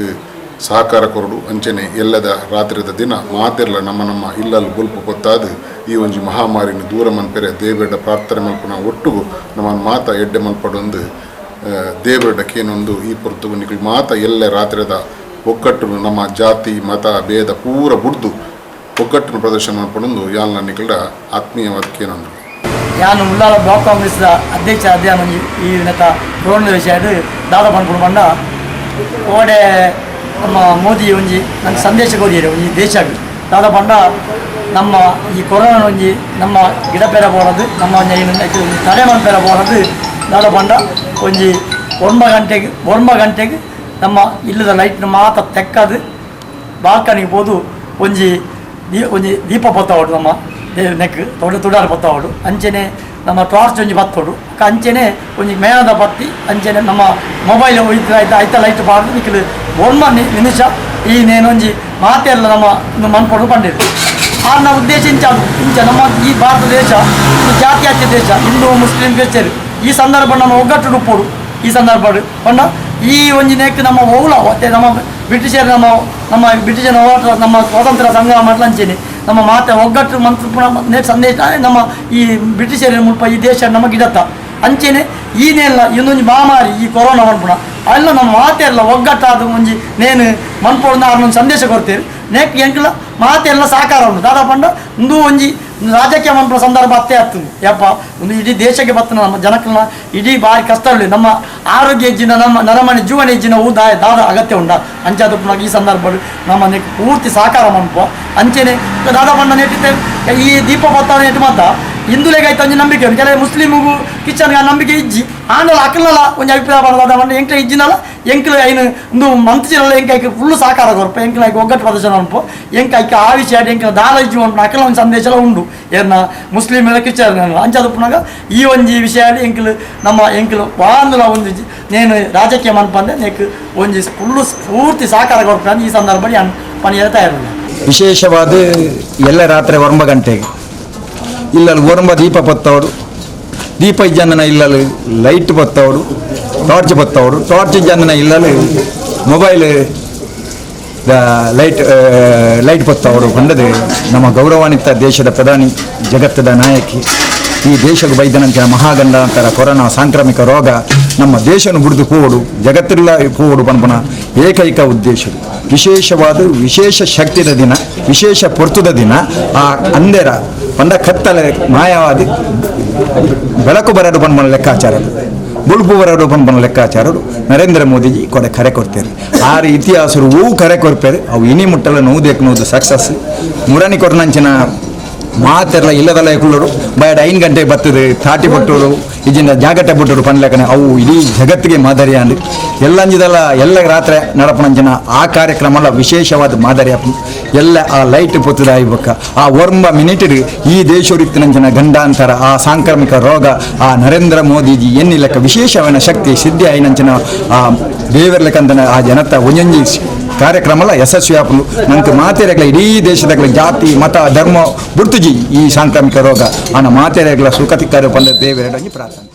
ಸಹಕಾರ ಕೊರಡು ಅಂಚನೆ ಎಲ್ಲದ ರಾತ್ರಿದ ದಿನ ಮಾತಿರಲ್ಲ ನಮ್ಮ ಇಲ್ಲಲ್ಲಿ ಬಲ್ಪ್ ಗೊತ್ತಾದು ಈ ಒಂಜಿ ಮಹಾಮಾರಿನ ದೂರ ಮನ್ಪೆರೆ ದೇವರ ಪ್ರಾರ್ಥನೆ ಮಲ್ಪನ ಒಟ್ಟಿಗೂ ನಮ್ಮ ಮಾತ ಎಡ್ಡೆ ಮಲ್ಪಡೊಂದು ದೇವರ ಕೇನೊಂದು ಈ ಪೊರ್ತುಗು ನಿಕ್ಳು ಮಾತ ಎಲ್ಲ ರಾತ್ರಿದ ಒಗ್ಗಟ್ಟು ನಮ್ಮ ಜಾತಿ ಮತ ಭೇದ ಪೂರ ಬುಡ್ದು ಒಗ್ಗಟ್ಟನ್ನು ಪ್ರದರ್ಶನ ಮಾಡ್ಕೊಂಡು ಯಾಲ್ನ ನಿಕ್ಳ ಆತ್ಮೀಯವಾದ ಕೇನೊಂದು ನಾನು ಉಳ್ಳಾಲ ಬ್ಲಾಕ್ ಕಾಂಗ್ರೆಸ್ದ ಅಧ್ಯಕ್ಷ ಅಧ್ಯಯನ ಈ ಕೊರೋನಾ ವಿಷಯ ದಾದ ಪಂಡ್ಕೊಂಡು ಬಂದ ಓಡೆ ನಮ್ಮ ಮೋದಿ ಒಂಜಿ ನಂಗೆ ಸಂದೇಶ ಕೊರಿಯರು ಒಂಜಿ ದೇಶ ದಾದ ಪಂಡ ನಮ್ಮ ಈ ಕೊರೋನಾ ಒಂಜಿ ನಮ್ಮ ಗಿಡಪೇರ ಬೋಡದು ನಮ್ಮ ತಡೆ ಮನ್ಪೇರ ಬೋಡದು ದಾದ ಪಂಡ ಒಂಜಿ 9 ಗಂಟೆಗೆ ನಮ್ಮ ಇಲ್ಲದ ಲೈಟ್ನ ಮಾತ ತೆಕ್ಕದು ಬಾಲ್ಕನಿಗೆ ಹೋದು ಒಂಜಿ ದೀಪ ಬತ್ತವಡು ನಮ್ಮ ನೆಕ್ ತುಡಾರು ಬತ್ತವಡು ಅಂಚೆನೆ ನಮ್ಮ ಟಾರ್ಚ್ ಒಂಜಿ ಬತ್ತೋಡು ಅಂಚೆನೆ ಒಂಜಿ ಮೇಣದ ಬತ್ತಿ ಅಂಚೆನೆ ನಮ್ಮ ಮೊಬೈಲ್ ಐತ ಲೈಟ್ ಬಾರ್ದು ನಿಕ್ಕಲು 1 ನಿಮಿಷ ಈ ನೇನೊಂಜಿ ಮಾತೆಲ್ಲ ನಮ್ಮ ಮನ್ಪಡು ಬಂದಿದೆ ಆ ನಮ್ಮ ಉದ್ದೇಶ ಇಂಚ ನಮ್ಮ ಈ ಭಾರತ ದೇಶ ಜಾತ್ಯಾತೀತ ದೇಶ ಹಿಂದೂ ಮುಸ್ಲಿಂ ಕ್ರಿಶ್ಚಿಯನ್ ಈ ಸಂದರ್ಭ ನಮ್ಮ ಒಗ್ಗಟ್ಟು ಉಪ್ಪೋಡು ಈ ಸಂದರ್ಭ ಪಂಡ ಈ ಒಂಜಿ ನೆಕ್ ನಮ್ಮ ಓಲ ಮತ್ತೆ ನಮ್ಮ ಬ್ರಿಟಿಷರು ನಮ್ಮ ಬ್ರಿಟಿಷರ ಹೋರಾಟ ನಮ್ಮ ಸ್ವಾತಂತ್ರ್ಯ ಸಂಗ್ರಾಮ ಮಾಡ್ಲಂಚೇನೆ ನಮ್ಮ ಮಾತೆ ಒಗ್ಗಟ್ಟು ಮಂತ್ರ ನೆಟ್ ಸಂದೇಶ ನಮ್ಮ ಈ ಬ್ರಿಟಿಷರ ಮುಲ್ಪ ಈ ದೇಶ ನಮಗೆ ಇಡತ್ತ ಅಂಚೆನೆ ಈನೆಲ್ಲ ಇನ್ನೊಂದು ಮಹಾಮಾರಿ ಈ ಕೊರೋನಾ ಮನ್ಪುಣ ಎಲ್ಲ ನಮ್ಮ ಮಾತೆ ಎಲ್ಲ ಒಗ್ಗಟ್ಟಾದ ಒಂಜಿ ನೇನು ಮನ್ಪೊಂದು ಅವ್ರನ್ನೊಂದು ಸಂದೇಶ ಕೊಡ್ತೇವೆ ನೆಕ್ ಎಂಕ್ಲ ಮಾತೆಲ್ಲ ಸಾಕಾರ ಉಂಟು ದಾದ ಪಂಡ ಒಂದು ಒಂಜಿ ರಾಜಕೀಯ ಮನ್ಪುವ ಸಂದರ್ಭ ಅತ್ತೇ ಆಗ್ತದೆ ಯಪ್ಪ ಒಂದು ಇಡೀ ದೇಶಕ್ಕೆ ಬರ್ತನ ನಮ್ಮ ಜನಕ್ಕನ್ನ ಇಡೀ ಬಾರಿ ಕಷ್ಟ ಉಳ್ಳಿ ನಮ್ಮ ಆರೋಗ್ಯ ಹೆಜ್ಜಿನ ನಮ್ಮ ನರಮನೆ ಜೀವನ ಹೆಜ್ಜಿನ ದಾದ ಅಗತ್ಯ ಉಂಡ ಅಂಚಾದ ಈ ಸಂದರ್ಭ ನಮ್ಮ ಪೂರ್ತಿ ಸಾಕಾರ ಮನ್ಪುವ ಅಂಚೆನೆ ದಾದ ಪಂಡ ನೆಟ್ಟಿದ್ದೆ ಈ ದೀಪ ಬತ್ತಾವ ನೆಟ್ಟು ಮಾತ ಹಿಂದುಲೆಗಾಯ್ತು ಒಂಜಿ ನಂಬಿಕೆ ಉಂಟು ಕೆಲವು ಮುಸ್ಲಿಮಿಗೂ ಕಿಚನ್ಗೆ ನಂಬಿಕೆ ಇಜ್ಜಿ ಆಂಡಲ ಅಕ್ಕಲಲ್ಲ ಒಂಜಿ ಅಭಿಪ್ರಾಯ ಪಡೋದಾದ ಪಂಡ ಎಂಕ್ಲ ಇಜ್ಜಿನಲ್ಲ ಎಂಕ್ಲ ಐನು ಒಂದು ಮಂತ್ರಿನಲ್ಲ ಎಂಕೈಕೆ ಫುಲ್ಲು ಸಾಕಾರ ಕೊರಪ ಎಂಕ್ಲ ಐಕೆ ಒಗ್ಗಟ್ಟು ಪ್ರದರ್ಶನ ಅನ್ಪು ಎಂಕೈಕೆ ಆ ವಿಷಯ ಎಂಕ್ಲ ದಾಲ ಇಜ್ಜಿ ಅನ್ಪು ಅಕ್ಕಲ ಒಂದು ಸಂದೇಶ ಎಲ್ಲ ಉಂಡು ಏನ ಮುಸ್ಲಿಮ್ ಎಲ್ಲ ಕಿಚ್ಚನ್ ಅಂಚಾದ ಪುನಗ ಈ ಒಂಜಿ ವಿಷಯ ಎಂಕ್ಲು ನಮ್ಮ ಎಂಕ್ಲು ವಾಂದಲ ಒಂದು ನೇನು ರಾಜಕೀಯ ಮನ್ಪಂದೆ ನೆಕ್ ಒಂಜಿ ಫುಲ್ಲು ಪೂರ್ತಿ ಸಾಕಾರ ಕೊರಪ ಈ ಸಂದರ್ಭ ಪನಿ ಹೇಳ್ತಾ ಇರಲಿಲ್ಲ. ವಿಶೇಷವಾದ ಎಲ್ಲ ರಾತ್ರಿ 9 ಗಂಟೆಗೆ ಇಲ್ಲಲ್ಲಿ ಒರಂಬ ದೀಪ ಬತ್ತವರು ದೀಪ ಇಜ್ಜನ ಇಲ್ಲಲ್ಲಿ ಲೈಟ್ ಬತ್ತವರು ಟಾರ್ಚ್ ಬತ್ತವರು ಟಾರ್ಚ್ ಇಜ್ಜನ ಇಲ್ಲಲ್ಲಿ ಮೊಬೈಲ್ ಲೈಟ್ ಬತ್ತವರು ಬಂದದೆ ನಮ್ಮ ಗೌರವಾನ್ವಿತ ದೇಶದ ಪ್ರಧಾನಿ ಜಗತ್ತದ ನಾಯಕಿ ಈ ದೇಶಕ್ಕೆ ಬೈದನಂತಹ ಮಹಾಗಂಡಾಂತರ ಕೊರೋನಾ ಸಾಂಕ್ರಾಮಿಕ ರೋಗ ನಮ್ಮ ದೇಶವನ್ನು ಬಿಡಿದು ಹೋಗೋಡು ಜಗತ್ತೆಲ್ಲ ಹೋಗೋಡು ಪನ್ಪನ ಏಕೈಕ ಉದ್ದೇಶ ವಿಶೇಷವಾದ ವಿಶೇಷ ಶಕ್ತಿಯ ದಿನ ವಿಶೇಷ ಪೊರ್ತುದ ದಿನ ಆ ಅಂದೆರ ಪಂಡ ಕತ್ತಲೆ ಮಾಯವಾದಿ ಬೆಳಕು ಬರಡು ಪನ್ಪನ ಲೆಕ್ಕಾಚಾರ ಬುಲ್ಪು ಬರಡು ಪನ್ಪನ ಲೆಕ್ಕಾಚಾರರು ನರೇಂದ್ರ ಮೋದಿಜಿ ಕೊಡೆ ಕರೆ ಕೊಡ್ತಾರೆ ಆರು ಇತಿಹಾಸರು ಹೂ ಕರೆ ಕೊಡ್ತಾರೆ ಅವು ಇನಿ ಮುಟ್ಟಲ ನೋವು ಸಕ್ಸಸ್ ಮುರನಿ ಕೊರನಂಚಿನ ಮಾತೆಲ್ಲ ಇಲ್ಲದಲ್ಲ ಕುಳ್ಳರು ಬಯಡ 5 ಗಂಟೆ ಬರ್ತದೆ ತಾಟಿ ಬಟ್ಟರು ಇಜಿಂದ ಜಾಗಟೆ ಬಿಟ್ಟರು ಪನ್ಲೆಕ್ಕನೆ ಅವು ಇಡೀ ಜಗತ್ತಿಗೆ ಮಾದರಿ ಅಂದು ಎಲ್ಲಂಜಿದಲ್ಲ ಎಲ್ಲ ರಾತ್ರಿ ನಡಪಣಂಜನ ಆ ಕಾರ್ಯಕ್ರಮ ವಿಶೇಷವಾದ ಮಾದರಿ ಎಲ್ಲ ಆ ಲೈಟ್ ಪೊತ್ತದ ಇರ್ಬೇಕ ಆ 1 ಮಿನಿಟ್ ಈ ದೇಶರಿತ್ತಿನಂಜನ ಗಂಡಾಂತರ ಆ ಸಾಂಕ್ರಾಮಿಕ ರೋಗ ಆ ನರೇಂದ್ರ ಮೋದಿಜಿ ಎನ್ನಿಲೆಕ್ಕ ವಿಶೇಷವಾದ ಶಕ್ತಿ ಸಿದ್ಧಿ ಆಯ್ನಂಚಿನ ಆ ದೇವರ್ಲೆಕ್ಕಂತನ ಆ ಜನತ ಒಂಜೊಂಜಿ ಕಾರ್ಯಕ್ರಮ ಯಶಸ್ವಿ ಆಪಲು ನಂಗೆ ಮಾತೆರೆಗಳ ಇಡೀ ದೇಶದ ಜಾತಿ ಮತ ಧರ್ಮ ಬಿಡ್ತುಜಿ ಈ ಸಾಂಕ್ರಾಮಿಕ ರೋಗ ಅನ್ನ ಮಾತೆರೆಗಳ ಸುಖತಿಕಾರ ಪಂಡ ದೇವರ ಪ್ರಾರ್ಥನೆ.